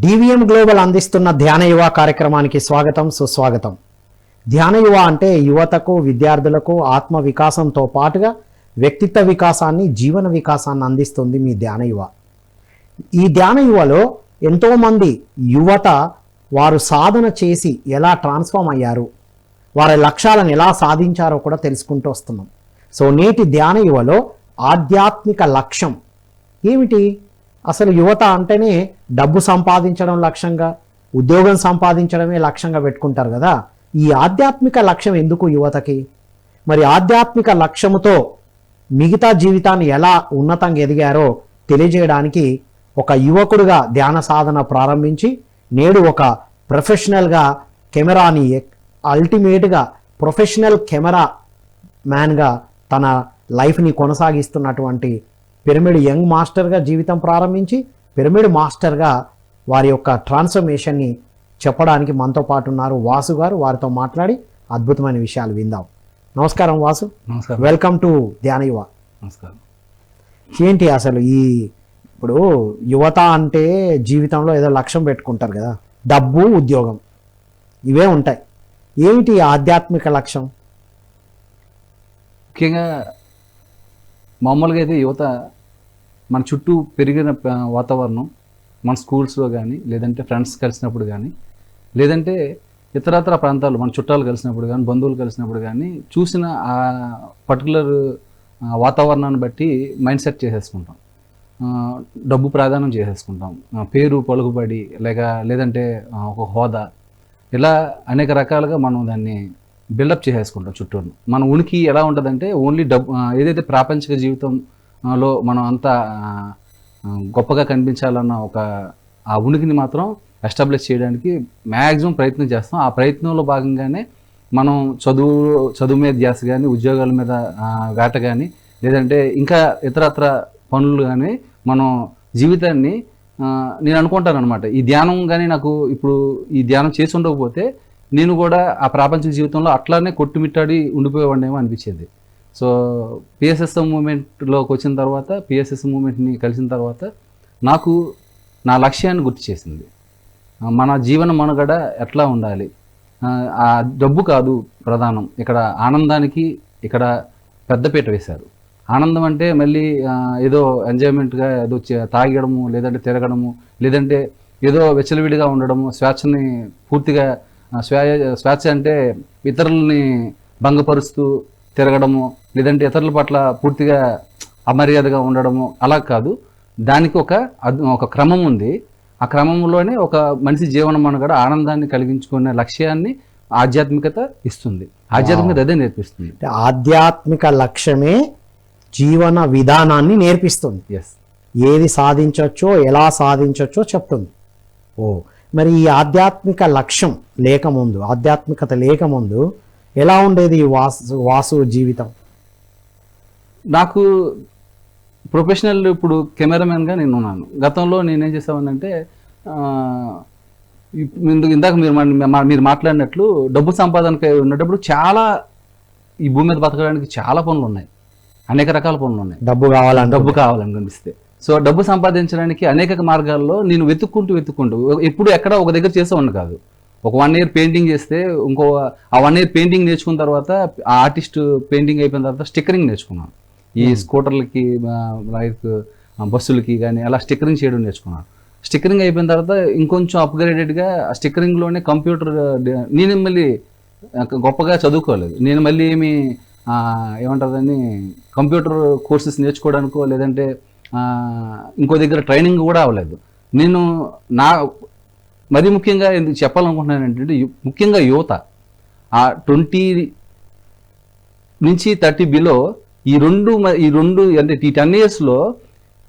DVM global అందిస్తున్న ధ్యాన యువ కార్యక్రమానికి స్వాగతం సుస్వాగతం. ధ్యాన యువ అంటే యువతకు విద్యార్థులకు ఆత్మ వికాసంతో పాటుగా వ్యక్తిత్వ వికాసాన్ని జీవన వికాసాన్ని అందిస్తుంది మీ ధ్యాన యువ. ఈ ధ్యాన యువలో ఎంతోమంది యువత వారు సాధన చేసి ఎలా ట్రాన్స్ఫార్మ్ అయ్యారు, వారి లక్ష్యాలను ఎలా సాధించారో కూడా తెలుసుకుంటూ వస్తున్నాం. సో నేటి ధ్యాన యువలో ఆధ్యాత్మిక లక్ష్యం ఏమిటి? అసలు యువత అంటేనే డబ్బు సంపాదించడం లక్ష్యంగా, ఉద్యోగం సంపాదించడమే లక్ష్యంగా పెట్టుకుంటారు కదా. ఈ ఆధ్యాత్మిక లక్ష్యం ఎందుకు యువతకి? మరి ఆధ్యాత్మిక లక్ష్యముతో మిగతా జీవితాన్ని ఎలా ఉన్నతంగా ఎదిగారో తెలియజేయడానికి ఒక యువకుడుగా ధ్యాన సాధన ప్రారంభించి నేడు ఒక ప్రొఫెషనల్గా కెమెరాని అల్టిమేట్గా ప్రొఫెషనల్ కెమెరా మ్యాన్గా తన లైఫ్ని కొనసాగిస్తున్నటువంటి పిరమిడ్ యంగ్ మాస్టర్గా జీవితం ప్రారంభించి పిరమిడ్ మాస్టర్గా వారి యొక్క ట్రాన్స్ఫర్మేషన్ని చెప్పడానికి మనతో పాటు ఉన్నారు వాసు గారు. వారితో మాట్లాడి అద్భుతమైన విషయాలు విందాం. నమస్కారం వాసు. నమస్కారం. వెల్కమ్ టు ధ్యాన యువ. నమస్కారం. ఏంటి అసలు ఇప్పుడు యువత అంటే జీవితంలో ఏదో లక్ష్యం పెట్టుకుంటారు కదా, డబ్బు ఉద్యోగం ఇవే ఉంటాయి. ఏమిటి ఆధ్యాత్మిక లక్ష్యం? ముఖ్యంగా మామూలుగా అయితే యువత మన చుట్టూ పెరిగిన వాతావరణం, మన స్కూల్స్లో కానీ, లేదంటే ఫ్రెండ్స్ కలిసినప్పుడు కానీ, లేదంటే ఇతరత్ర ప్రాంతాలు మన చుట్టాలు కలిసినప్పుడు కానీ, బంధువులు కలిసినప్పుడు కానీ చూసిన ఆ పర్టికులర్ వాతావరణాన్ని బట్టి మైండ్ సెట్ చేసేసుకుంటాం. డబ్బు ప్రాధాన్యం చేసేసుకుంటాం, పేరు పలుకుబడి లేదంటే ఒక హోదా, ఇలా అనేక రకాలుగా మనం దాన్ని బిల్డప్ చేసేసుకుంటాం చుట్టూ. మన ఉనికి ఎలా ఉంటుందంటే ఓన్లీ డబ్బు, ఏదైతే ప్రాపంచిక జీవితంలో మనం అంతా గొప్పగా కనిపించాలన్న ఆ ఉనికిని మాత్రం ఎస్టాబ్లిష్ చేయడానికి మ్యాక్సిమం ప్రయత్నం చేస్తాం. ఆ ప్రయత్నంలో భాగంగానే మనం చదువు మీద ధ్యాస కానీ, ఉద్యోగాల మీద వేట కానీ, లేదంటే ఇంకా ఇతరత్ర పనులు కానీ మనం జీవితాన్ని నేను అనుకుంటాను అనమాట. ఈ ధ్యానం కానీ నాకు ఇప్పుడు ఈ ధ్యానం చేసి ఉండకపోతే నేను కూడా ఆ ప్రాపంచిక జీవితంలో అట్లానే కొట్టుమిట్టాడి ఉండిపోయేవాడినేమో అనిపించేది. సో పిఎస్ఎస్ఎం మూమెంట్లోకి వచ్చిన తర్వాత, పిఎస్ఎస్ మూమెంట్ని కలిసిన తర్వాత నాకు నా లక్ష్యాన్ని గుర్తు చేసింది. మన జీవన మనుగడ ఎట్లా ఉండాలి, ఆ డబ్బు కాదు ప్రధానం, ఇక్కడ ఆనందానికి ఇక్కడ పెద్దపీట వేశారు. ఆనందం అంటే మళ్ళీ ఏదో ఎంజాయ్మెంట్గా ఏదో తాగడము, లేదంటే తిరగడము, లేదంటే ఏదో వెచ్చలవిడిగా ఉండడము, స్వేచ్ఛని పూర్తిగా స్వేచ్ఛ అంటే ఇతరులని భంగపరుస్తూ తిరగడము, లేదంటే ఇతరుల పట్ల పూర్తిగా అమర్యాదగా ఉండడము, అలా కాదు. దానికి ఒక క్రమం ఉంది. ఆ క్రమంలోనే ఒక మనిషి జీవన మనుగడ ఆనందాన్ని కలిగించుకునే లక్ష్యాన్ని ఆధ్యాత్మికత ఇస్తుంది. ఆధ్యాత్మికత అదే నేర్పిస్తుంది. ఆధ్యాత్మిక లక్ష్యమే జీవన విధానాన్ని నేర్పిస్తుంది. ఎస్, ఏది సాధించవచ్చో ఎలా సాధించవచ్చో చెప్తుంది. మరి ఈ ఆధ్యాత్మిక లక్ష్యం లేకముందు, ఆధ్యాత్మికత లేకముందు ఎలా ఉండేది వాసు జీవితం? నాకు ప్రొఫెషనల్ ఇప్పుడు కెమెరామెన్గా నేను ఉన్నాను. గతంలో నేనేం చేసామనంటే ఇందాక మీరు మాట్లాడినట్లు డబ్బు సంపాదనకి ఉన్నప్పుడు చాలా ఈ భూమి మీద బతకడానికి చాలా పనులు ఉన్నాయి, అనేక రకాల పనులు ఉన్నాయి. డబ్బు కావాలని కనిపిస్తే సో డబ్బు సంపాదించడానికి అనేక మార్గాల్లో నేను వెతుక్కుంటూ ఎప్పుడు ఎక్కడ ఒక దగ్గర చేసేవాడిని కాదు. ఒక 1 year పెయింటింగ్ చేస్తే ఆ 1 year పెయింటింగ్ నేర్చుకున్న తర్వాత ఆ ఆర్టిస్ట్ పెయింటింగ్ అయిపోయిన తర్వాత స్టిక్కరింగ్ నేర్చుకున్నాను. ఈ స్కూటర్లకి, లైక్ బస్సులకి కానీ అలా స్టిక్కరింగ్ చేయడం నేర్చుకున్నాను. స్టిక్కరింగ్ అయిపోయిన తర్వాత ఇంకొంచెం అప్గ్రేడెడ్గా ఆ స్టిక్కరింగ్లోనే కంప్యూటర్, నేను మళ్ళీ గొప్పగా చదువుకోలేదు. నేను మళ్ళీ ఏమంటారని కంప్యూటర్ కోర్సెస్ నేర్చుకోవడానికో లేదంటే ఇంకో దగ్గర ట్రైనింగ్ కూడా అవ్వలేదు. నేను మరీ ముఖ్యంగా ఎందుకు చెప్పాలనుకుంటున్నాను ఏంటంటే, ముఖ్యంగా యువత ఆ 20 నుంచి 30 బిలో ఈ రెండు అంటే ఈ 10 yearsలో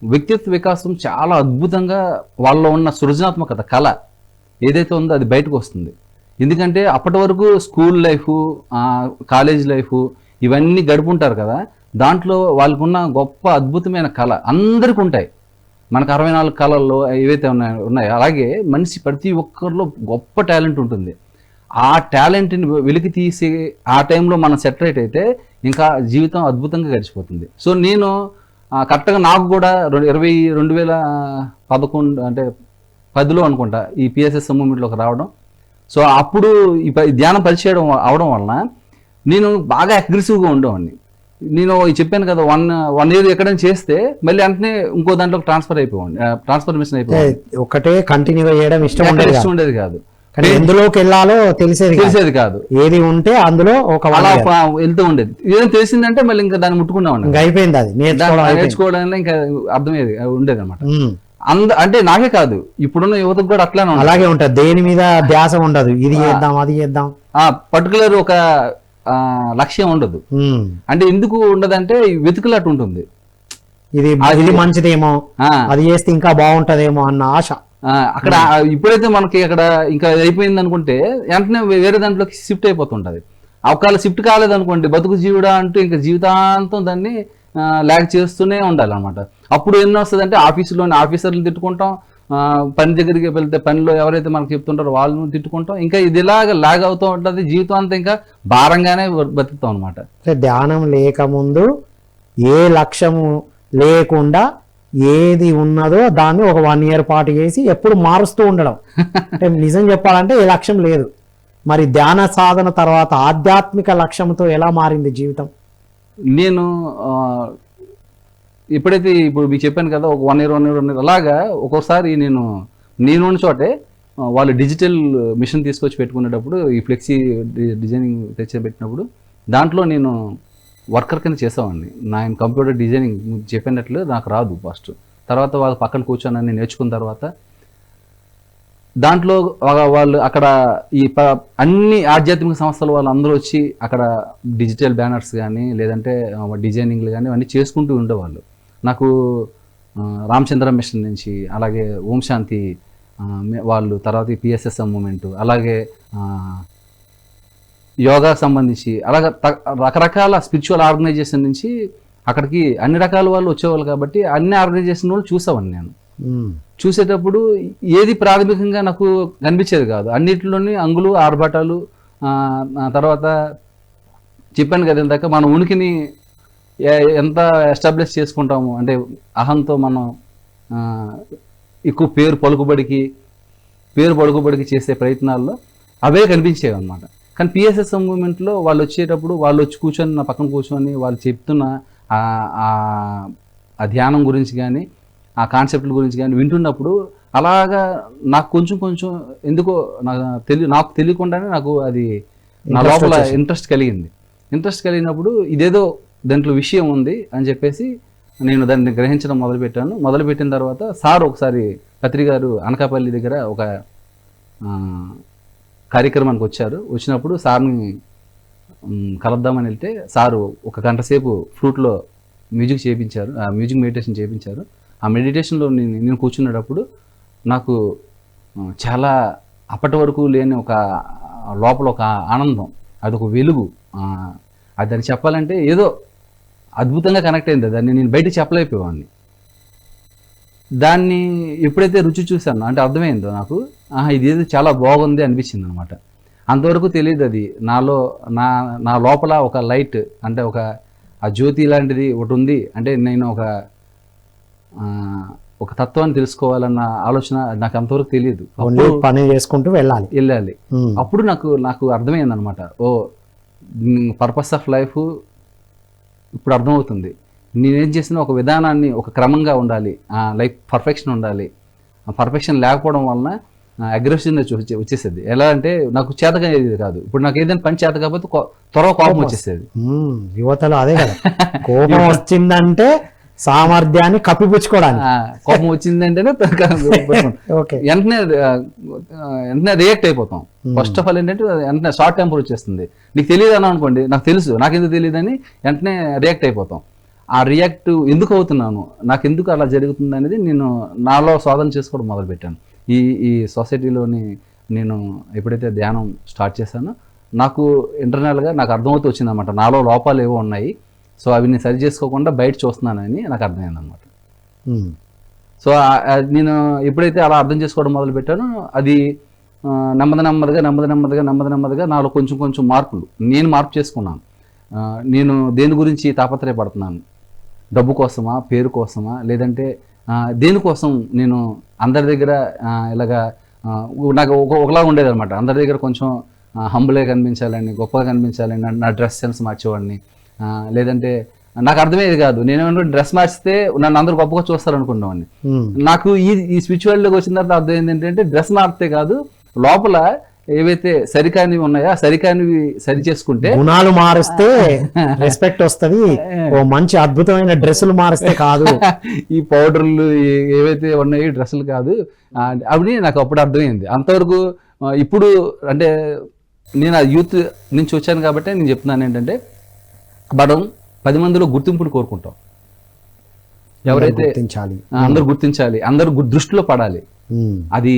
వ్యక్తిత్వ వికాసం చాలా అద్భుతంగా వాళ్ళలో ఉన్న సృజనాత్మకత, కళ ఏదైతే ఉందో అది బయటకు వస్తుంది. ఎందుకంటే అప్పటి వరకు స్కూల్ లైఫ్, కాలేజ్ లైఫ్ ఇవన్నీ గడుపుంటారు కదా, దాంట్లో వాళ్ళకున్న గొప్ప అద్భుతమైన కళ అందరికీ ఉంటాయి. మనకు 64 కళల్లో ఏవైతే ఉన్నాయో అలాగే మనిషి ప్రతి ఒక్కరిలో గొప్ప టాలెంట్ ఉంటుంది. ఆ టాలెంట్ని వెలికి తీసి ఆ టైంలో మనం సెటరేట్ అయితే ఇంకా జీవితం అద్భుతంగా గడిచిపోతుంది. సో నేను కరెక్ట్గా నాకు కూడా 2011 అంటే 10లో అనుకుంటా ఈ పిఎస్ఎస్ మూమెంట్లోకి రావడం. సో అప్పుడు ఈ ధ్యానం పరిచయం అవడం వలన నేను బాగా అగ్రెసివ్గా ఉండేవాడిని. నేను చెప్పాను కదా, వన్ ఇయర్ ఎక్కడైనా చేస్తే మళ్ళీ వెంటనే ఇంకో దాంట్లోకి ట్రాన్స్ఫర్మేషన్ అయిపోయింది. ఒకటే కంటిన్యూ చేయడం ఇష్టం ఉండేది కాదు. కానీ ఎందులోకి వెళ్ళాలో తెలిసేది కాదు. ఏది ఉంటే అందులో ఒక అలా వెళ్తూ ఉండేది. ఏదైనా తెలిసిందంటే మళ్ళీ ఇంకా దాన్ని ముట్టుకున్నా ఉండేది. అయిపోయింది, అది నేర్చుకోవడానికి ఇంకా అర్థమయ్యేది ఉండేది అనమాట. అంటే నాకే కాదు, ఇప్పుడున్న యువతకు కూడా అట్లానే అలాగే ఉంటది. దేని మీద ధ్యాస ఉండదు, ఇది చేద్దాం అది చేద్దాం, పర్టికులర్ ఒక లక్ష్యం ఉండదు. అంటే ఎందుకు ఉండదంటే వెతుకులాట ఉంటుంది. ఇది మంచిదేమో, అది చేస్తే ఇంకా బాగుంటదేమో అన్న ఆశ. అక్కడ ఇప్పుడైతే మనకి అక్కడ ఇంకా అయిపోయింది అనుకుంటే వెంటనే వేరే దాంట్లోకి షిఫ్ట్ అయిపోతుంటది. ఒకవేళ షిఫ్ట్ కాలేదనుకోండి, బతుకు జీవుడా అంటూ ఇంకా జీవితాంతం దాన్ని ల్యాగ్ చేస్తూనే ఉండాలన్నమాట. అప్పుడు ఎన్ని వస్తుంది అంటే ఆఫీసులోని ఆఫీసర్లు తిట్టుకుంటాం, పని దగ్గరికి వెళ్తే పనిలో ఎవరైతే మనకు చెప్తుంటారో వాళ్ళని తిట్టుకుంటాం. ఇంకా ఇది ఇలాగ లాగ్ అవుతూ ఉంటుంది. జీవితం అంతా ఇంకా భారంగానే బతుకుతాం అనమాట. ధ్యానం లేకముందు ఏ లక్ష్యము లేకుండా ఏది ఉన్నదో దాన్ని ఒక 1 year పాటు చేసి ఎప్పుడు మారుస్తూ ఉండడం. అంటే నిజం చెప్పాలంటే ఏ లక్ష్యం లేదు. మరి ధ్యాన సాధన తర్వాత ఆధ్యాత్మిక లక్ష్యంతో ఎలా మారింది జీవితం? నేను ఎప్పుడైతే ఇప్పుడు మీకు చెప్పాను కదా, ఒక 1 year అలాగా ఒక్కోసారి నేను ఉన్న చోటే వాళ్ళు డిజిటల్ మిషన్ తీసుకొచ్చి పెట్టుకునేటప్పుడు ఈ ఫ్లెక్సీ డిజైనింగ్ తెచ్చి పెట్టినప్పుడు దాంట్లో నేను వర్కర్ కింద చేసేవాడిని. నేను కంప్యూటర్ డిజైనింగ్ చెప్పినట్లు నాకు రాదు ఫస్ట్. తర్వాత వాళ్ళు పక్కన కూర్చొని నేర్చుకున్న తర్వాత దాంట్లో వాళ్ళు అక్కడ ఈ అన్ని ఆధ్యాత్మిక సంస్థలు వాళ్ళందరూ వచ్చి అక్కడ డిజిటల్ బ్యానర్స్ కానీ లేదంటే డిజైనింగ్లు కానీ అన్నీ చేసుకుంటూ ఉండేవాళ్ళు. నాకు రామచంద్ర మిషన్ నుంచి, అలాగే ఓం శాంతి వాళ్ళు, తర్వాత పిఎస్ఎస్ఎం మూమెంట్, అలాగే యోగాకు సంబంధించి అలాగే రకరకాల స్పిరిచువల్ ఆర్గనైజేషన్ నుంచి అక్కడికి అన్ని రకాల వాళ్ళు వచ్చేవాళ్ళు. కాబట్టి అన్ని ఆర్గనైజేషన్ వాళ్ళు చూసేవాడిని. నేను చూసేటప్పుడు ఏది ప్రాథమికంగా నాకు కనిపించేది కాదు. అన్నిటిలోని అంగులు ఆర్భాటాలు, తర్వాత చెప్పాను కదా ఇందాక, మన ఉనికిని ఎంత ఎస్టాబ్లిష్ చేసుకుంటాము అంటే అహంతో మనం ఎక్కువ పేరు పలుకుబడికి చేసే ప్రయత్నాల్లో అవే కనిపించేవి అనమాట. కానీ పిఎస్ఎస్ఎం మూమెంట్లో వాళ్ళు వచ్చేటప్పుడు వాళ్ళు వచ్చి కూర్చొని నా పక్కన కూర్చొని వాళ్ళు చెప్తున్న ఆ ధ్యానం గురించి కానీ ఆ కాన్సెప్ట్ల గురించి కానీ వింటున్నప్పుడు అలాగా నాకు కొంచెం ఎందుకో నాకు తెలియకుండానే నాకు అది నా లోపల ఇంట్రెస్ట్ కలిగినప్పుడు ఇదేదో దాంట్లో విషయం ఉంది అని చెప్పేసి నేను దాన్ని గ్రహించడం మొదలుపెట్టిన తర్వాత సార్ ఒకసారి పత్రి గారు అనకాపల్లి దగ్గర ఒక కార్యక్రమానికి వచ్చినప్పుడు సార్ని కలుద్దామని వెళ్తే సారు 1 గంట సేపు ఫ్లూట్లో మ్యూజిక్ చేయించారు, మ్యూజిక్ మెడిటేషన్ చేయించారు. ఆ మెడిటేషన్లో నేను కూర్చునేటప్పుడు నాకు చాలా అప్పటి వరకు లేని ఒక లోపల ఒక ఆనందం, అదొక వెలుగు. అది దాన్ని చెప్పాలంటే ఏదో అద్భుతంగా కనెక్ట్ అయింది. దాన్ని నేను బయటకు చెప్పలేకపోయేవాడిని. దాన్ని ఎప్పుడైతే రుచి చూశాను అంటే అర్థమైందో నాకు, ఇది ఏదో చాలా బాగుంది అనిపించింది అనమాట. అంతవరకు తెలియదు అది నాలో నా లోపల ఒక లైట్ అంటే ఆ జ్యోతి లాంటిది ఒకటి ఉంది. అంటే నేను ఒక తత్వాన్ని తెలుసుకోవాలన్న ఆలోచన నాకు అంతవరకు తెలియదు. పని చేసుకుంటూ వెళ్ళాలి. అప్పుడు నాకు అర్థమైంది అనమాట, పర్పస్ ఆఫ్ లైఫ్ ఇప్పుడు అర్థమవుతుంది. నేనేం చేసిన ఒక విధానాన్ని ఒక క్రమంగా ఉండాలి, లైక్ పర్ఫెక్షన్ ఉండాలి. పర్ఫెక్షన్ లేకపోవడం వలన అగ్రెసివ్నెస్ వచ్చేసేది. ఎలా అంటే నాకు చేతకనేది కాదు. ఇప్పుడు నాకు ఏదైనా పని చేత కాకపోతే త్వరగా కోపం వచ్చేసేది. యువతలో అదే కదా, కోపం వచ్చిందంటే సామర్థ్యాన్ని కప్పిపుచ్చుకోవడానికి. కోపం వచ్చిందంటేనే వెంటనే రియాక్ట్ అయిపోతాం. ఫస్ట్ ఆఫ్ ఆల్ ఏంటంటే వెంటనే షార్ట్ టెంపర్ వచ్చేస్తుంది. నీకు తెలియదు అన్నా అనుకోండి, నాకు తెలుసు నాకెందుకు తెలియదు అని వెంటనే రియాక్ట్ అయిపోతాం. ఆ రియాక్ట్ ఎందుకు అవుతున్నాను, నాకు ఎందుకు అలా జరుగుతుంది అనేది నేను నాలో శోధన చేసుకోవడం మొదలుపెట్టాను. ఈ సొసైటీలోని నేను ఎప్పుడైతే ధ్యానం స్టార్ట్ చేశానో నాకు ఇంటర్నల్గా నాకు అర్థమవుతూ వచ్చింది అనమాట, నాలో లోపాలు ఏవో ఉన్నాయి. సో అవి నేను సరి చేసుకోకుండా బయట చూస్తున్నానని నాకు అర్థమైంది అనమాట. సో నేను ఎప్పుడైతే అలా అర్థం చేసుకోవడం మొదలుపెట్టానో అది నెమ్మదిగా నాలో కొంచెం మార్పులు నేను మార్పు చేసుకున్నాను. నేను దేని గురించి తాపత్రయపడుతున్నాను, డబ్బు కోసమా, పేరు కోసమా, లేదంటే దేనికోసం నేను అందరి దగ్గర ఇలాగా నాకు ఒకలాగా ఉండేది అనమాట. అందరి దగ్గర కొంచెం హంబుల్గా కనిపించాలని, గొప్పగా కనిపించాలని నా డ్రెస్ సెన్స్ మార్చేవాడిని. లేదంటే నాకు అర్థమయ్యేది కాదు, నేనేమంటే డ్రెస్ మార్చితే నన్ను అందరూ గొప్పగా చూస్తారు అనుకునేవాడిని. నాకు ఈ స్పిరిచువాలిటీలోకి వచ్చిన తర్వాత అర్థం ఏంటంటే డ్రెస్ మారితే కాదు, లోపల ఏవైతే సరికానివి ఉన్నాయో ఆ సరికానివి సరి చేసుకుంటే గుణాలు మారిస్తే రెస్పెక్ట్ వస్తుంది. ఓ మంచి అద్భుతమైన డ్రెస్సులు మారిస్తే కాదు, ఈ పౌడర్లు ఏవైతే ఉన్నాయో డ్రెస్సులు కాదు అవి నాకు అప్పుడు అర్థమైంది. అంతవరకు ఇప్పుడు అంటే నేను ఆ యూత్ నుంచి వచ్చాను కాబట్టి నేను చెప్తున్నాను ఏంటంటే, మనం 10 మందిలో గుర్తింపుని కోరుకుంటాం. ఎవరైతే అందరూ గుర్తించాలి, అందరూ దృష్టిలో పడాలి. అది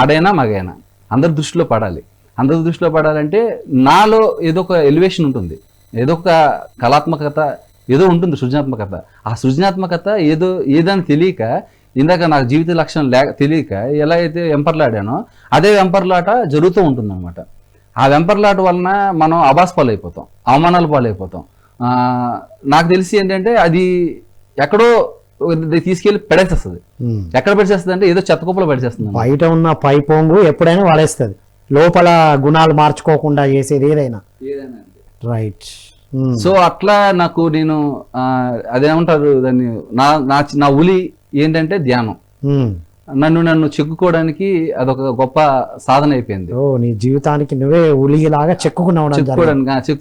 ఆడైనా మగైనా అందరి దృష్టిలో పడాలి. అందరి దృష్టిలో పడాలంటే నాలో ఏదో ఒక ఎలివేషన్ ఉంటుంది, ఏదో ఒక కళాత్మకత ఏదో ఉంటుంది, సృజనాత్మకత. ఆ సృజనాత్మకత ఏదని తెలియక, ఇందాక నాకు జీవిత లక్ష్యం తెలియక ఎలా అయితే వెంపర్లాడానో అదే వెంపర్లాట జరుగుతూ ఉంటుంది అనమాట. ఆ వెంపర్లాట వలన మనం అబాస్ పాలైపోతాం, అవమానాలు పాలైపోతాం. నాకు తెలిసి ఏంటంటే అది ఎక్కడో తీసుకెళ్లి పెడేస్తుంది. ఎక్కడ పెడిచేస్తుంది అంటే ఏదో చెత్త కుప్పలో పెడిచేస్తుంది. బయట ఉన్న పై పొంగు ఎప్పుడైనా వాడేస్తుంది, లోపల గుణాలు మార్చుకోకుండా చేసేది ఏదైనా. రైట్. సో అట్లా నాకు నేను అదేమంటారు దాన్ని, నా ఉలి ఏంటంటే ధ్యానం. నన్ను చెక్కుకోవడానికి అదొక గొప్ప సాధన అయిపోయింది. ఓ, నీ జీవితానికి నువ్వే ఉలిలాగా చెక్కుకోవడానికి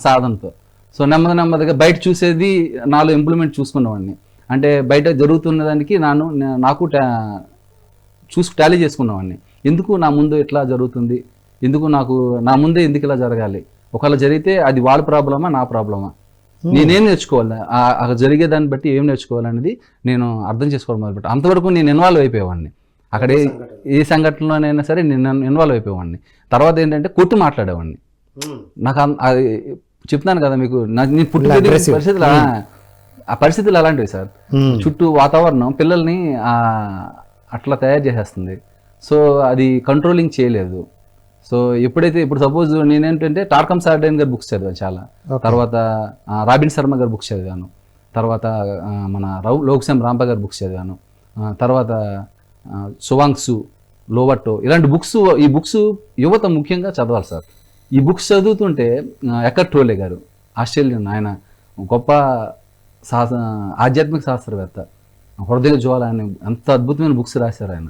సాధనతో. సో నెమ్మదిగా బయట చూసేది నాలో ఇంప్లిమెంట్ చూసుకున్నవాడిని. అంటే బయట జరుగుతున్న దానికి నాకు టాలీ చేసుకున్నవాడిని. ఎందుకు నా ముందు ఇట్లా జరుగుతుంది, ఎందుకు నా ముందే ఎందుకు ఇలా జరగాలి, ఒకవేళ జరిగితే అది వాళ్ళ ప్రాబ్లమా నా ప్రాబ్లమా, నేనేం నేర్చుకోవాలి, అక్కడ జరిగేదాన్ని బట్టి ఏం నేర్చుకోవాలనేది నేను అర్థం చేసుకోవడం మొదలుపెట్టాను. అంతవరకు నేను ఇన్వాల్వ్ అయిపోయేవాడిని. అక్కడ ఏ సంఘటనలోనైనా సరే నేను ఇన్వాల్వ్ అయిపోయేవాడిని. తర్వాత ఏంటంటే కొట్టి మాట్లాడేవాడిని. నాకు అది చెప్తున్నాను కదా మీకు, నేను పుట్టిన పరిస్థితులు ఆ పరిస్థితులు అలాంటివి సార్. చుట్టూ వాతావరణం పిల్లల్ని అట్లా తయారు చేసేస్తుంది. సో అది కంట్రోలింగ్ చేయలేదు. సో ఇప్పుడు సపోజ్ నేనేంటంటే టార్కమ్ సార్డైన్ గారి బుక్స్ చదివాను చాలా, తర్వాత రాబిన్ శర్మ గారి బుక్స్ చదివాను, తర్వాత మన లోక్సేమ్ రాంప గారి బుక్స్ చదివాను, తర్వాత సువాంగ్సు, లోవట్టో, ఇలాంటి బుక్స్. ఈ బుక్స్ యువత ముఖ్యంగా చదవాలి సార్. ఈ బుక్స్ చదువుతుంటే ఎకర్ట్ టోలే గారు, ఆస్ట్రేలియన్, ఆయన గొప్ప ఆధ్యాత్మిక శాస్త్రవేత్త, హృదయ జ్వాల, ఆయన ఎంత అద్భుతమైన బుక్స్ రాశారు ఆయన.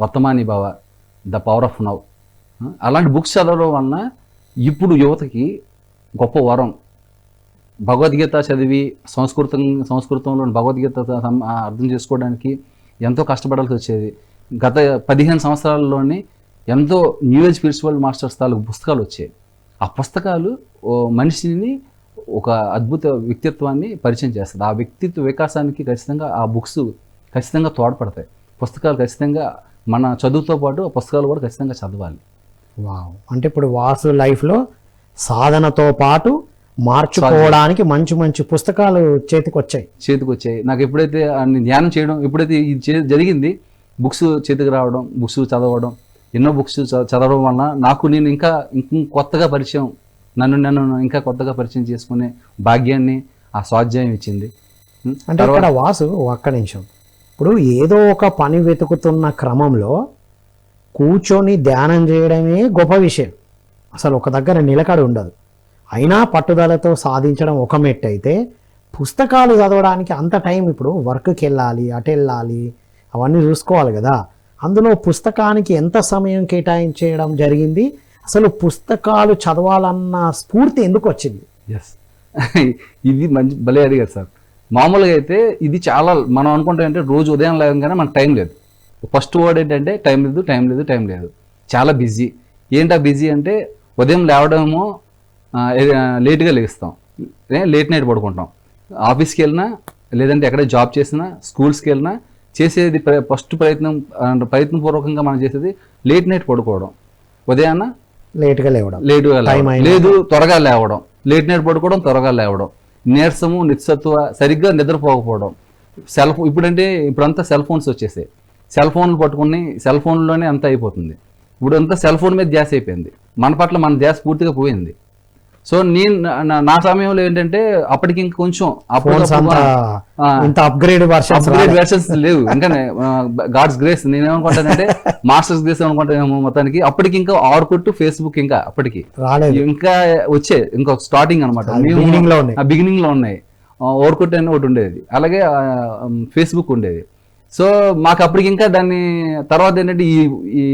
వర్తమాని భావ, ద పవర్ ఆఫ్ నవ్, అలాంటి బుక్స్ చదవడం వలన ఇప్పుడు యువతకి గొప్ప వరం. భగవద్గీత చదివి సంస్కృతంలో భగవద్గీత అర్థం చేసుకోవడానికి ఎంతో కష్టపడాల్సి వచ్చేది. గత 15 సంవత్సరాల్లోనే ఎంతో న్యూ ఏజ్ స్పిరిచువల్ మాస్టర్స్ తాలూకు పుస్తకాలు వచ్చాయి. ఆ పుస్తకాలు మనిషిని ఒక అద్భుత వ్యక్తిత్వాన్ని పరిచయం చేస్తుంది. ఆ వ్యక్తిత్వ వికాసానికి ఖచ్చితంగా ఆ బుక్స్ ఖచ్చితంగా తోడ్పడతాయి. పుస్తకాలు ఖచ్చితంగా మన చదువుతో పాటు ఆ పుస్తకాలు కూడా ఖచ్చితంగా చదవాలి. వావ్. అంటే ఇప్పుడు వాసు లైఫ్లో సాధనతో పాటు మార్చుకోవడానికి మంచి మంచి పుస్తకాలు చేతికి వచ్చాయి. నాకు ఎప్పుడైతే ధ్యానం చేయడం, ఎప్పుడైతే ఇది జరిగింది, బుక్స్ చేతికి రావడం, బుక్స్ చదవడం, ఎన్నో బుక్స్ చదవడం వలన నేను ఇంకా కొత్తగా పరిచయం, నన్ను ఇంకా కొత్తగా పరిచయం చేసుకునే భాగ్యాన్ని ఆ స్వాధ్యాయం ఇచ్చింది. అంటే ఇక్కడ వాసు ఒక్క నిమిషం, ఇప్పుడు ఏదో ఒక పని వెతుకుతున్న క్రమంలో కూర్చొని ధ్యానం చేయడమే గొప్ప విషయం. అసలు ఒక దగ్గర నిలకడ ఉండదు. అయినా పట్టుదలతో సాధించడం ఒక మెట్టు అయితే, పుస్తకాలు చదవడానికి అంత టైం, ఇప్పుడు వర్క్కి వెళ్ళాలి, అటు వెళ్ళాలి, అవన్నీ చూసుకోవాలి కదా. అందులో పుస్తకానికి ఎంత సమయం కేటాయించడం జరిగింది, అసలు పుస్తకాలు చదవాలన్న స్ఫూర్తి ఎందుకు వచ్చింది? ఎస్, ఇది మంచి భలే అడిగారు సార్. మామూలుగా అయితే ఇది చాలా మనం అనుకుంటాం అంటే రోజు ఉదయం లేవగానే మనకు టైం లేదు. ఫస్ట్ వర్డ్ ఏంటంటే టైం లేదు. చాలా బిజీ. ఏంటా బిజీ అంటే ఉదయం లేవడమో లేట్గా లేస్తాం, లేట్ నైట్ పడుకుంటాం. ఆఫీస్కి వెళ్ళినా, లేదంటే ఎక్కడ జాబ్ చేసినా, స్కూల్స్కి వెళ్ళినా చేసేది ఫస్ట్ ప్రయత్నపూర్వకంగా మనం చేసేది లేట్ నైట్ పడుకోవడం, ఉదయాన్న లేటుగా లేవడం, లేదు త్వరగా లేవడం, లేట్ నైట్ పడుకోవడం, త్వరగా లేవడం, నీరసము, నిస్సత్వ, సరిగ్గా నిద్రపోకపోవడం. ఇప్పుడంతా సెల్ ఫోన్స్ వచ్చేసాయి. సెల్ ఫోన్లు పట్టుకుని సెల్ ఫోన్లోనే అంతా అయిపోతుంది. ఇప్పుడు అంతా సెల్ ఫోన్ మీద ధ్యాస అయిపోయింది. మన పట్ల మన ధ్యాస పూర్తిగా పోయింది. సో నేను నా సమయంలో ఏంటంటే అప్పటికి ఇంకా కొంచెం ఇంత అప్గ్రేడ్ వెర్షన్స్ లేవు ఇంకా గాడ్స్ గ్రేస్ నేనేమనుకుంటానంటే మాస్టర్స్ గ్రేస్ అనుకుంటానేమో మొత్తానికి. అప్పటికి ఇంకా ఆర్కుట్ ఫేస్బుక్ ఇంకా అప్పటికి ఇంకా వచ్చే ఇంకా స్టార్టింగ్ అనమాట, బిగినింగ్ లో ఉన్నాయి. ఆర్కుట్ అని ఒకటి ఉండేది, అలాగే ఫేస్బుక్ ఉండేది. సో మాకు అప్పటికి ఇంకా దాన్ని తర్వాత ఏంటంటే ఈ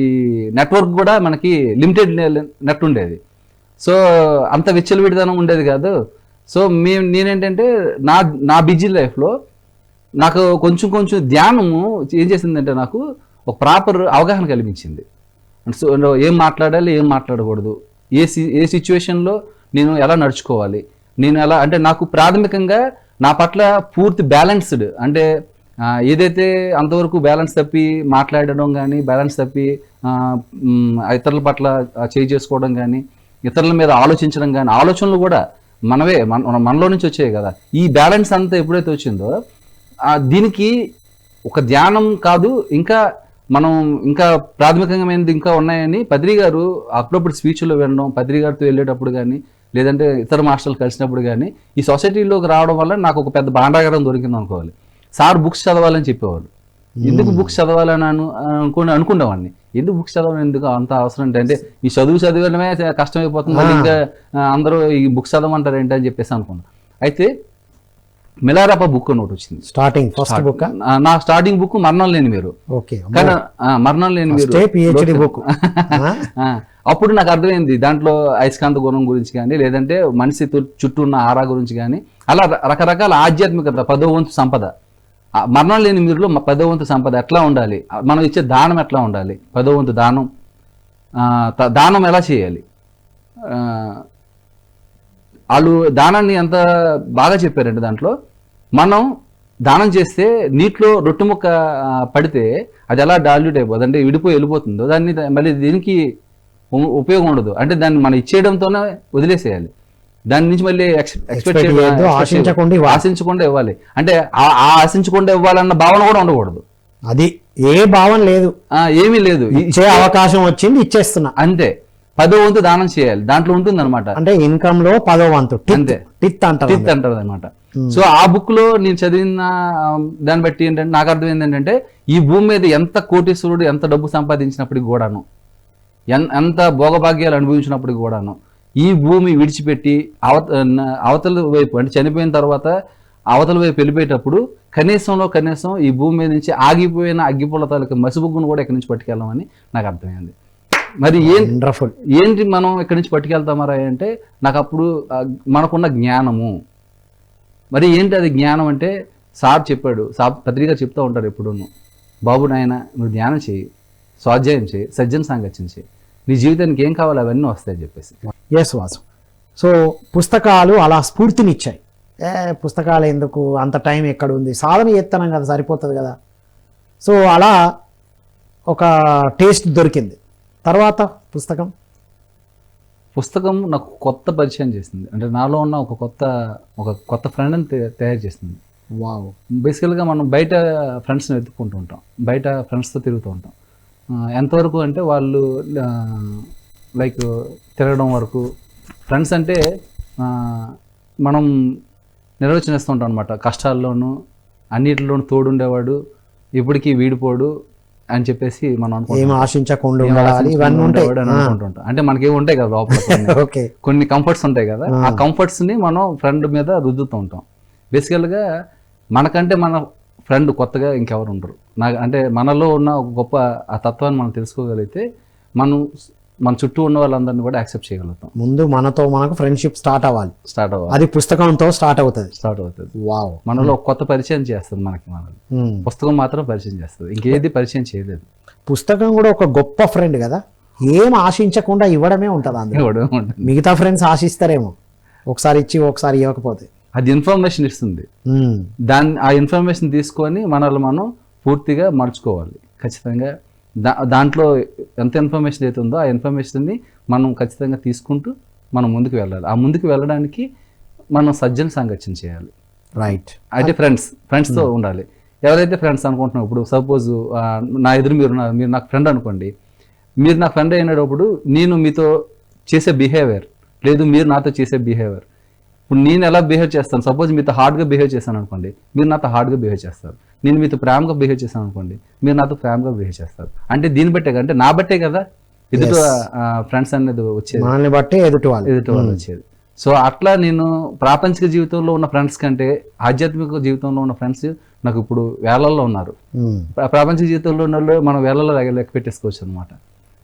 నెట్వర్క్ కూడా మనకి లిమిటెడ్ నెట్ ఉండేది. సో అంత విచ్చలవిడితనం ఉండేది కాదు. సో నేనేంటంటే నా బిజీ లైఫ్లో నాకు కొంచెం ధ్యానము ఏం చేసిందంటే నాకు ఒక ప్రాపర్ అవగాహన కల్పించింది. సో ఏం మాట్లాడాలి, ఏం మాట్లాడకూడదు, ఏ సిచ్యువేషన్లో నేను ఎలా నడుచుకోవాలి, నేను ఎలా అంటే నాకు ప్రాథమికంగా నా పట్ల పూర్తి బ్యాలెన్స్డ్, అంటే ఏదైతే అంతవరకు బ్యాలెన్స్ తప్పి మాట్లాడడం కానీ, బ్యాలెన్స్ తప్పి ఇతరుల పట్ల చేసుకోవడం కానీ, ఇతరుల మీద ఆలోచించడం కానీ, ఆలోచనలు కూడా మనలో నుంచి వచ్చాయి కదా. ఈ బ్యాలెన్స్ అంతా ఎప్పుడైతే వచ్చిందో దీనికి ఒక ధ్యానం కాదు, ఇంకా మనం ఇంకా ప్రాథమికమైనది ఇంకా ఉన్నాయని పత్రి గారు అప్పుడప్పుడు స్పీచ్లో వినడం, పత్రి గారితో వెళ్ళేటప్పుడు కానీ లేదంటే ఇతర మాస్టర్లు కలిసినప్పుడు కానీ ఈ సొసైటీలోకి రావడం వల్ల నాకు ఒక పెద్ద భాండాగారం దొరికింది అనుకోవాలి. సార్ బుక్స్ చదవాలని చెప్పేవాళ్ళు. ఎందుకు బుక్స్ చదవాలని అనుకునేవాడిని. ఎందుకు బుక్స్ చదవడం, ఎందుకు అంత అవసరం అంటే ఈ చదవడమే కష్టమైపోతుంది, ఇంకా అందరూ ఈ బుక్స్ చదవమంటారు ఏంటి అని చెప్పేసి అనుకున్నాను. అయితే మిలారాప బుక్ అని ఒకటి వచ్చింది, నా స్టార్టింగ్ బుక్ మరణం లేని మీరు. కానీ మరణం లేని మీరు అప్పుడు నాకు అర్థమైంది దాంట్లో అయస్కాంత గుణం గురించి కానీ లేదంటే మనిషి చుట్టూ ఉన్న ఆరా గురించి కానీ అలా రకరకాల ఆధ్యాత్మికత, 10వ వంతు సంపద. మరణం లేని మీరులో 10వ వంతు సంపద ఎట్లా ఉండాలి, మనం ఇచ్చే దానం ఎట్లా ఉండాలి, 10వ వంతు దానం ఎలా చేయాలి, వాళ్ళు దానాన్ని ఎంత బాగా చెప్పారంటే దాంట్లో మనం దానం చేస్తే నీటిలో రొట్టె ముక్క పడితే అది ఎలా డాల్యూట్ అయిపోతుంది, అంటే విడిపోయి వెళ్ళిపోతుందో దాన్ని మళ్ళీ దీనికి ఉపయోగం ఉండదు, అంటే దాన్ని మనం ఇచ్చేయడంతోనే వదిలేసేయాలి. దాని నుంచి మళ్ళీ ఆశించకుండా ఇవ్వాలి, అంటే ఆశించకుండా ఇవ్వాలన్న భావన కూడా ఉండకూడదు. అది ఏ భావన లేదు, ఏమీ లేదు, ఇచ్చే అవకాశం వచ్చింది ఇచ్చేస్తున్నా అంతే. 10వ వంతు దానం చేయాలి దాంట్లో ఉంటుంది అనమాట, అంటే ఇన్కమ్ లో 10వ వంతు అంతే, టిత్ అంటారు అనమాట. సో ఆ బుక్ లో నేను చదివిన దాన్ని బట్టి ఏంటంటే నాకు అర్థమైంది ఏంటంటే ఈ భూమి మీద ఎంత కోటీశ్వరుడు ఎంత డబ్బు సంపాదించినప్పటికి కూడాను, ఎంత భోగభాగ్యాలు అనుభవించినప్పటికి కూడాను ఈ భూమి విడిచిపెట్టి అవతల వైపు అంటే చనిపోయిన తర్వాత అవతల వైపు వెళ్ళిపోయేటప్పుడు కనీసం ఈ భూమి మీద నుంచి ఆగిపోయిన అగ్గిపుల్ల తాలూకు మసిబుగ్గును కూడా ఇక్కడి నుంచి పట్టుకెళ్ళామని నాకు అర్థమైంది. మరి ఏంటి మనం ఇక్కడి నుంచి పట్టుకెళ్తామరా అంటే నాకు అప్పుడు మనకున్న జ్ఞానము. మరి ఏంటి అది జ్ఞానం అంటే సార్ చెప్పాడు, పత్రిక చెప్తూ ఉంటారు ఎప్పుడు, బాబు నాయన నువ్వు ధ్యానం చేయి, స్వాధ్యాయం చేయి, సజ్జన సాంగత్యం చేయి, నీ జీవితానికి ఏం కావాలో అవన్నీ వస్తాయని చెప్పేసి. ఎస్ వాసు. సో పుస్తకాలు అలా స్ఫూర్తినిచ్చాయి. పుస్తకాలు ఎందుకు, అంత టైం ఎక్కడ ఉంది, సాధన చేస్తున్నాం కదా సరిపోతుంది కదా. సో అలా ఒక టేస్ట్ దొరికింది. తర్వాత పుస్తకం నాకు కొత్త పరిచయం చేసింది, అంటే నాలో ఉన్న ఒక కొత్త ఫ్రెండ్ని తయారు చేసింది. వావ్. బేసికల్గా మనం బయట ఫ్రెండ్స్ని వెతుక్కుంటూ ఉంటాం, బయట ఫ్రెండ్స్తో తిరుగుతూ ఉంటాం. ఎంతవరకు అంటే వాళ్ళు లైక్ తిరగడం వరకు ఫ్రెండ్స్ అంటే మనం నిర్వచనిస్తూ ఉంటాం అనమాట. కష్టాల్లోనూ అన్నిటిలోనూ తోడుండేవాడు, ఇప్పటికీ వీడిపోడు అని చెప్పేసి మనం ఆశించకుండా అనుకుంటుంటాం. అంటే మనకేమి ఉంటాయి కదా లోపల కొన్ని కంఫర్ట్స్ ఉంటాయి కదా, ఆ కంఫర్ట్స్ ని మనం ఫ్రెండ్ మీద రుద్దుతూ ఉంటాం. బేసికల్గా మనకంటే మన ఫ్రెండ్ కొత్తగా ఇంకెవరు ఉండరు. అంటే మనలో ఉన్న ఒక గొప్ప ఆ తత్వాన్ని మనం తెలుసుకోగలిగితే మన చుట్టూ ఉన్న వాళ్ళందరినీ కూడా యాక్సెప్ట్ చేయగలుగుతాం. ముందు మనకు ఫ్రెండ్షిప్ స్టార్ట్ అవ్వాలి, అది పుస్తకంతో స్టార్ట్ అవుతుంది. వావ్. మనలో కొత్త పరిచయం చేస్తుంది మనల్ని పుస్తకం మాత్రం పరిచయం చేస్తుంది, ఇంకేది పరిచయం చేయలేదు. పుస్తకం కూడా ఒక గొప్ప ఫ్రెండ్ కదా, ఏం ఆశించకుండా ఇవ్వడమే ఉంటుంది. మిగతా ఫ్రెండ్స్ ఆశిస్తారేమో, ఒకసారి ఇచ్చి ఒకసారి ఇవ్వకపోతే. అది ఇన్ఫర్మేషన్ ఇస్తుంది, ఆ ఇన్ఫర్మేషన్ తీసుకొని మనల్ని మనం పూర్తిగా మర్చుకోవాలి ఖచ్చితంగా. దాంట్లో ఎంత ఇన్ఫర్మేషన్ అయితే ఉందో ఆ ఇన్ఫర్మేషన్ని మనం ఖచ్చితంగా తీసుకుంటూ మనం ముందుకు వెళ్ళాలి. ఆ ముందుకు వెళ్ళడానికి మనం సజ్జన సాంగత్యం చేయాలి. రైట్. అయితే ఫ్రెండ్స్తో ఉండాలి. ఎవరైతే ఫ్రెండ్స్ అనుకుంటున్నాం, ఇప్పుడు సపోజ్ నా ఎదురు మీరు నాకు ఫ్రెండ్ అనుకోండి, మీరు నాకు ఫ్రెండ్ అయినప్పుడు నేను మీతో చేసే బిహేవియర్, లేదు మీరు నాతో చేసే బిహేవియర్. ఇప్పుడు నేను ఎలా బిహేవ్ చేస్తాను, సపోజ్ మీతో హార్డ్గా బిహేవ్ చేశాను అనుకోండి, మీరు నాతో హార్డ్గా బిహేవ్ చేస్తారు. నేను మీతో ప్రేమగా బిహేవ్ చేశాను అనుకోండి, మీరు నాతో ప్రేమగా బిహేవ్ చేస్తారు. అంటే దీన్ని బట్టే, అంటే నా బట్టే కదా ఎదుటి ఫ్రెండ్స్ అనేది వచ్చేది, మనల్ని బట్టే ఎదుటి వాళ్ళు వచ్చేది. సో అట్లా నేను ప్రాపంచిక జీవితంలో ఉన్న ఫ్రెండ్స్ కంటే ఆధ్యాత్మిక జీవితంలో ఉన్న ఫ్రెండ్స్ నాకు ఇప్పుడు వేలల్లో ఉన్నారు. ప్రాపంచిక జీవితంలో ఉన్న వాళ్ళు మనం వేలల్లో లెక్క పెట్టేసుకోవచ్చు అనమాట.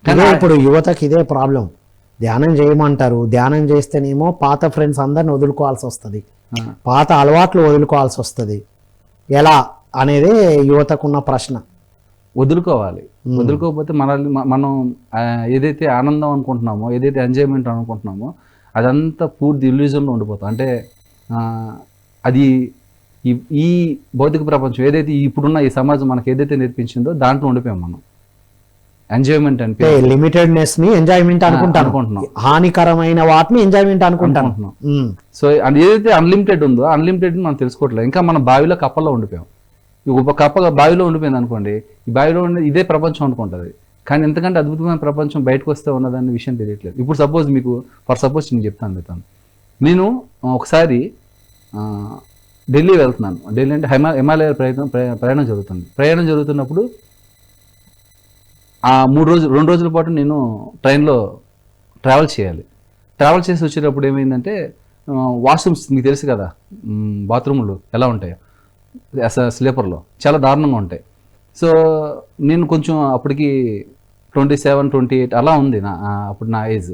కానీ ఇప్పుడు యువతకి ఇదే ప్రాబ్లం. ధ్యానం చేయమంటారు, ధ్యానం చేస్తేనేమో పాత ఫ్రెండ్స్ అందరిని వదులుకోవాల్సి వస్తుంది, పాత అలవాట్లు వదులుకోవాల్సి వస్తుంది. ఎలా అనేది యువతకున్న ప్రశ్న. వదులుకోవాలి. వదులుకోకపోతే మనం ఏదైతే ఆనందం అనుకుంటున్నామో, ఏదైతే ఎంజాయ్మెంట్ అనుకుంటున్నామో అదంతా పూర్తి ఇల్యూజన్లో ఉండిపోతాం. అంటే అది ఈ భౌతిక ప్రపంచం ఏదైతే ఇప్పుడున్న ఈ సమాజం మనకి ఏదైతే నేర్పించిందో దాంట్లో ఉండిపోయాం మనం. ఎంజాయ్మెంట్ అంటే లిమిటెడ్నెస్ ని ఎంజాయ్మెంట్ అనుకుంటున్నాం, హానికరమైన వాటిని ఎంజాయ్మెంట్ అనుకుంటున్నాం. సో ఏదైతే అన్లిమిటెడ్ ఉందో అన్లిమిటెడ్ మనం తెలుసుకోవట్లేదు. ఇంకా మనం బావిలో కప్పల్లో ఉండిపోయాం. ఒక కప్ప బావిలో ఉండిపోయింది అనుకోండి, ఈ బావిలో ఉండే ఇదే ప్రపంచం అనుకుంటుంది. కానీ ఎంతకంటే అద్భుతమైన ప్రపంచం బయటకు వస్తే ఉన్నదాన్ని విషయం తెలియట్లేదు. ఇప్పుడు సపోజ్ మీకు నేను చెప్తాను. నేను ఒకసారి ఢిల్లీ వెళ్తున్నాను. ఢిల్లీ అంటే హిమాలయ ప్రయాణం జరుగుతుంది. ప్రయాణం జరుగుతున్నప్పుడు ఆ 2 రోజుల పాటు నేను ట్రైన్లో ట్రావెల్ చేయాలి. ట్రావెల్ చేసి వచ్చేటప్పుడు ఏమైందంటే వాష్రూమ్స్ మీకు తెలుసు కదా, బాత్రూములు ఎలా ఉంటాయో స్లీపర్లో చాలా దారుణంగా ఉంటాయి. సో నేను కొంచెం అప్పటికి 27, 28 అలా ఉంది అప్పుడు నా ఏజ్.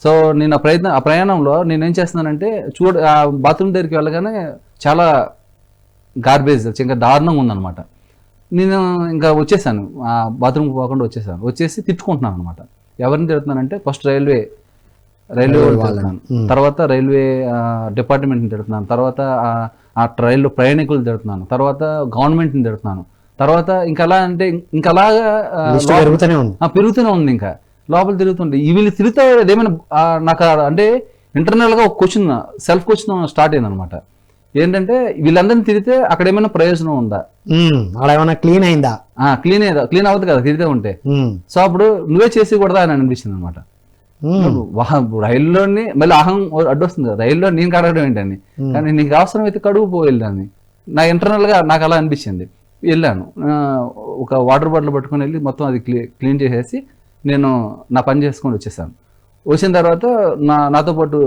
సో నేను ఆ ప్రయాణంలో నేను ఏం చేస్తున్నానంటే ఆ బాత్రూమ్ దగ్గరికి వెళ్ళగానే చాలా గార్బేజ్ ఇంకా దారుణంగా ఉందన్నమాట. నేను ఇంకా వచ్చేసాను, ఆ బాత్రూమ్కి పోకుండా వచ్చేసి తిట్టుకుంటున్నాను అనమాట. ఎవరిని తిడుతున్నానంటే ఫస్ట్ రైల్వే తిడుతున్నాను, తర్వాత రైల్వే డిపార్ట్మెంట్ని తిడుతున్నాను, తర్వాత ఆ రైల్లో ప్రయాణికులు తిడుతున్నాను, తర్వాత గవర్నమెంట్ని తిడుతున్నాను, తర్వాత ఇంకలా అంటే ఇంకలాగా పెరుగుతూనే ఉంది. ఇంకా లోపల తిరుగుతుంది. వీళ్ళు తిరుగుతా ఏమైనా నాకు అంటే ఇంటర్నల్గా ఒక సెల్ఫ్ క్వశ్చన్ స్టార్ట్ అయింది అనమాట. ఏంటంటే వీళ్ళందరినీ తిరిగితే అక్కడ ఏమైనా ప్రయోజనం ఉందా, క్లీన్ అయిందా, క్లీన్ అవ్వదు కదా తిరిగితే ఉంటే. సో అప్పుడు నువ్వే చేసేకూడదా అని అనిపించింది అనమాట. రైల్లోని మళ్ళీ అడ్డొస్తుంది కదా, రైల్లో నేను కడగడం ఏంటని, కానీ నీకు అవసరం అయితే కడుగు పోయేదాన్ని. నా ఇంటర్నల్ గా నాకు అలా అనిపించింది. వెళ్ళాను, ఒక వాటర్ బాటిల్ పట్టుకుని వెళ్ళి మొత్తం అది క్లీన్ చేసేసి నేను నా పని చేసుకొని వచ్చేసాను. వచ్చిన తర్వాత నాతో పాటు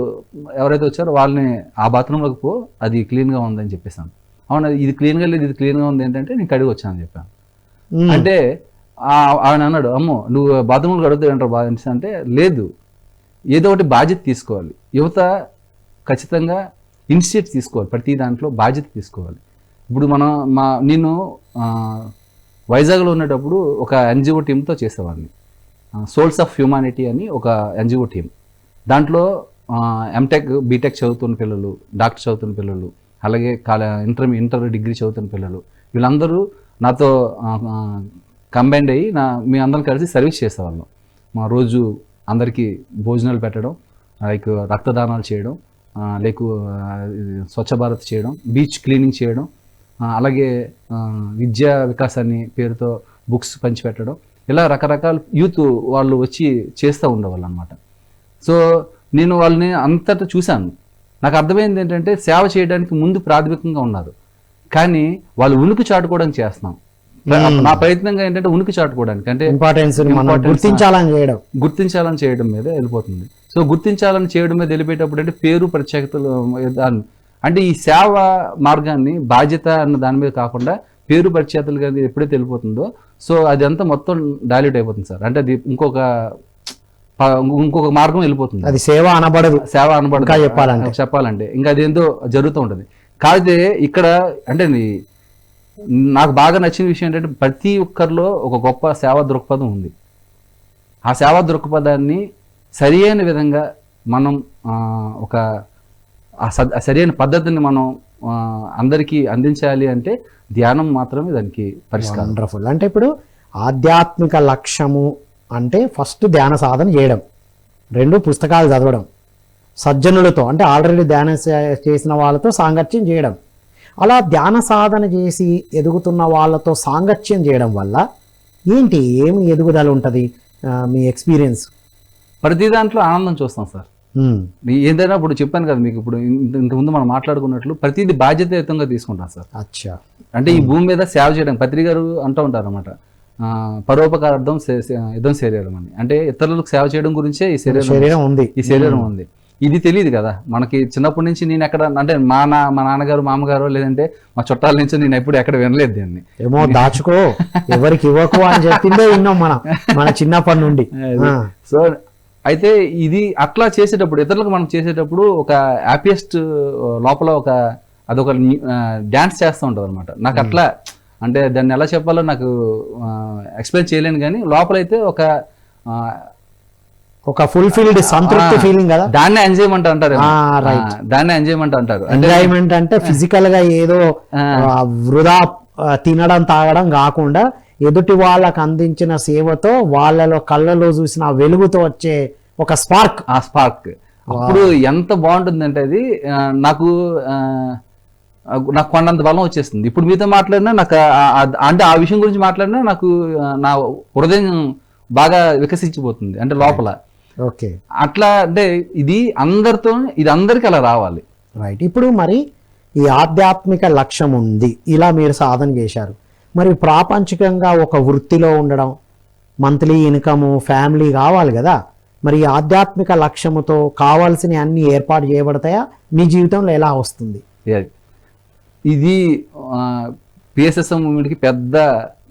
ఎవరైతే వచ్చారో వాళ్ళని ఆ బాత్రూంలోకి పో, అది క్లీన్గా ఉందని చెప్పేసాను. అవును, ఇది క్లీన్గా లేదు, ఇది క్లీన్గా ఉంది ఏంటంటే నేను కడిగి వచ్చానని చెప్పాను. అంటే ఆయన అన్నాడు, అమ్మో నువ్వు బాత్రూంలో కడుగుతావు ఏంటారు బాగా అంటే, లేదు ఏదో ఒకటి బాధ్యత తీసుకోవాలి. యువత ఖచ్చితంగా ఇనిషియేట్ తీసుకోవాలి, ప్రతి దాంట్లో బాధ్యత తీసుకోవాలి. ఇప్పుడు నేను వైజాగ్లో ఉండేటప్పుడు ఒక ఎన్జిఓ టీంతో చేసేవాడిని, సోల్స్ ఆఫ్ హ్యూమానిటీ అని ఒక ఎన్జిఓ టీం. దాంట్లో ఎంటెక్ బీటెక్ చదువుతున్న పిల్లలు, డాక్టర్ చదువుతున్న పిల్లలు, అలాగే ఇంటర్ డిగ్రీ చదువుతున్న పిల్లలు, వీళ్ళందరూ నాతో కంబైండ్ అయ్యి మీ అందరం కలిసి సర్వీస్ చేసేవాళ్ళం. మా రోజు అందరికీ భోజనాలు పెట్టడం, లైక్ రక్తదానాలు చేయడం, లైక్ స్వచ్ఛ భారత్ చేయడం, బీచ్ క్లీనింగ్ చేయడం, అలాగే విద్యా వికాసాన్ని పేరుతో బుక్స్ పంచిపెట్టడం, ఇలా రకరకాల యూత్ వాళ్ళు వచ్చి చేస్తూ ఉండేవాళ్ళు అనమాట. సో నేను వాళ్ళని అంతటా చూశాను. నాకు అర్థమైంది ఏంటంటే సేవ చేయడానికి ముందు ప్రాథమికంగా ఉన్నారు, కానీ వాళ్ళు ఉనికి చాటుకోవడానికి చేస్తున్నాం. నా ప్రయత్నంగా ఏంటంటే ఉనికి చాటుకోవడానికి, అంటే గుర్తించాలని చేయడం మీద వెళ్ళిపోతుంది. సో గుర్తించాలని చేయడం మీద వెళ్ళిపోయేటప్పుడు అంటే పేరు ప్రత్యేకతలు అంటే ఈ సేవ మార్గాన్ని బాధ్యత అన్న దాని మీద కాకుండా పేరు ప్రత్యేకతలు కానీ ఎప్పుడైతే వెళ్ళిపోతుందో సో అది అంతా మొత్తం డైల్యూట్ అయిపోతుంది సార్. అంటే అది ఇంకొక మార్గం వెళ్ళిపోతుంది, అది సేవ అనబడదు చెప్పాలంటే ఇంకా అదేందో జరుగుతూ ఉంటుంది. కాకపోతే ఇక్కడ అంటే నాకు బాగా నచ్చిన విషయం ఏంటంటే ప్రతి ఒక్కరిలో ఒక గొప్ప సేవా దృక్పథం ఉంది. ఆ సేవా దృక్పథాన్ని సరి అయిన విధంగా మనం ఒక సరైన పద్ధతిని మనం అందరికీ అందించాలి అంటే ధ్యానం మాత్రమే దానికి పరిష్కారం. వండర్ఫుల్. అంటే ఇప్పుడు ఆధ్యాత్మిక లక్ష్యము అంటే ఫస్ట్ ధ్యాన సాధన చేయడం, 2 పుస్తకాలు చదవడం, సజ్జనులతో అంటే ఆల్రెడీ ధ్యానం చేసిన వాళ్ళతో సాంగత్యం చేయడం. అలా ధ్యాన సాధన చేసి ఎదుగుతున్న వాళ్ళతో సాంగత్యం చేయడం వల్ల ఏమి ఎదుగుదల ఉంటుంది మీ ఎక్స్పీరియన్స్? ప్రతి దాంట్లో ఆనందం చూస్తాం సార్. ఏదైనా ఇప్పుడు చెప్పాను కదా మీకు, ఇప్పుడు ఇంతకుముందు మనం మాట్లాడుకున్నట్లు ప్రతిదీ బాధ్యతాయుతంగా తీసుకుంటాను సార్. అచ్చా. అంటే ఈ భూమి మీద సేవ చేయడం, పత్రి గారు అంటూ ఉంటారు అనమాట, పరోపకారార్థం యుద్ధం శరీరం అని. అంటే ఇతరులకు సేవ చేయడం గురించే ఈ శరీరం ఉంది, ఈ శరీరం ఉంది. ఇది తెలియదు కదా మనకి. చిన్నప్పటి నుంచి నేను ఎక్కడ అంటే మా నాన్నగారు మామగారు లేదంటే మా చుట్టాల నుంచి నేను ఎప్పుడు ఎక్కడ వినలేదు దీన్ని. ఏమో దాచుకో ఎవరికి ఇవ్వకు అని చెప్పిందే విన్నాం మన చిన్నప్పటి నుండి. సో అయితే ఇది అట్లా చేసేటప్పుడు, ఇతరులకు మనం చేసేటప్పుడు ఒక హ్యాపీయెస్ట్ లోపల అదొక డ్యాన్స్ చేస్తూ ఉంటుంది అనమాట. నాకు అట్లా అంటే దాన్ని ఎలా చెప్పాలో నాకు ఎక్స్ప్లెయిన్ చేయలేను, కానీ లోపలైతే ఒక ఫుల్ఫిల్డ్ సంతృప్తి ఫీలింగ్ కదా, దాన్ని ఎంజాయ్మెంట్ అంటారు. దాన్ని ఎంజాయ్మెంట్ అంటారు. ఎంజాయ్మెంట్ అంటే ఫిజికల్ గా ఏదో వృధా తినడం తాగడం కాకుండా ఎదుటి వాళ్ళకు అందించిన సేవతో వాళ్ళలో కళ్ళలో చూసిన వెలుగుతో వచ్చే ఒక స్పార్క్. ఆ స్పార్క్ అప్పుడు ఎంత బాగుంటుందంటే అది నాకు కొండంత బలం వచ్చేస్తుంది. ఇప్పుడు మీతో మాట్లాడినా నాకు అంటే ఆ విషయం గురించి మాట్లాడినా నాకు నా హృదయం బాగా వికసించిపోతుంది అంటే లోపల. ఓకే, అట్లా అంటే ఇది అందరికీ అలా రావాలి. రైట్. ఇప్పుడు మరి ఈ ఆధ్యాత్మిక లక్ష్యం ఉంది, ఇలా మీరు సాధన చేశారు. మరి ప్రాపంచికంగా ఒక వృత్తిలో ఉండడం, మంత్లీ ఇన్కము, ఫ్యామిలీ కావాలి కదా. మరి ఈ ఆధ్యాత్మిక లక్ష్యముతో కావాల్సిన అన్ని ఏర్పాటు చేయబడతాయా? మీ జీవితంలో ఎలా వస్తుంది? ఇది పిఎస్ఎస్ఎం మూమెంట్కి పెద్ద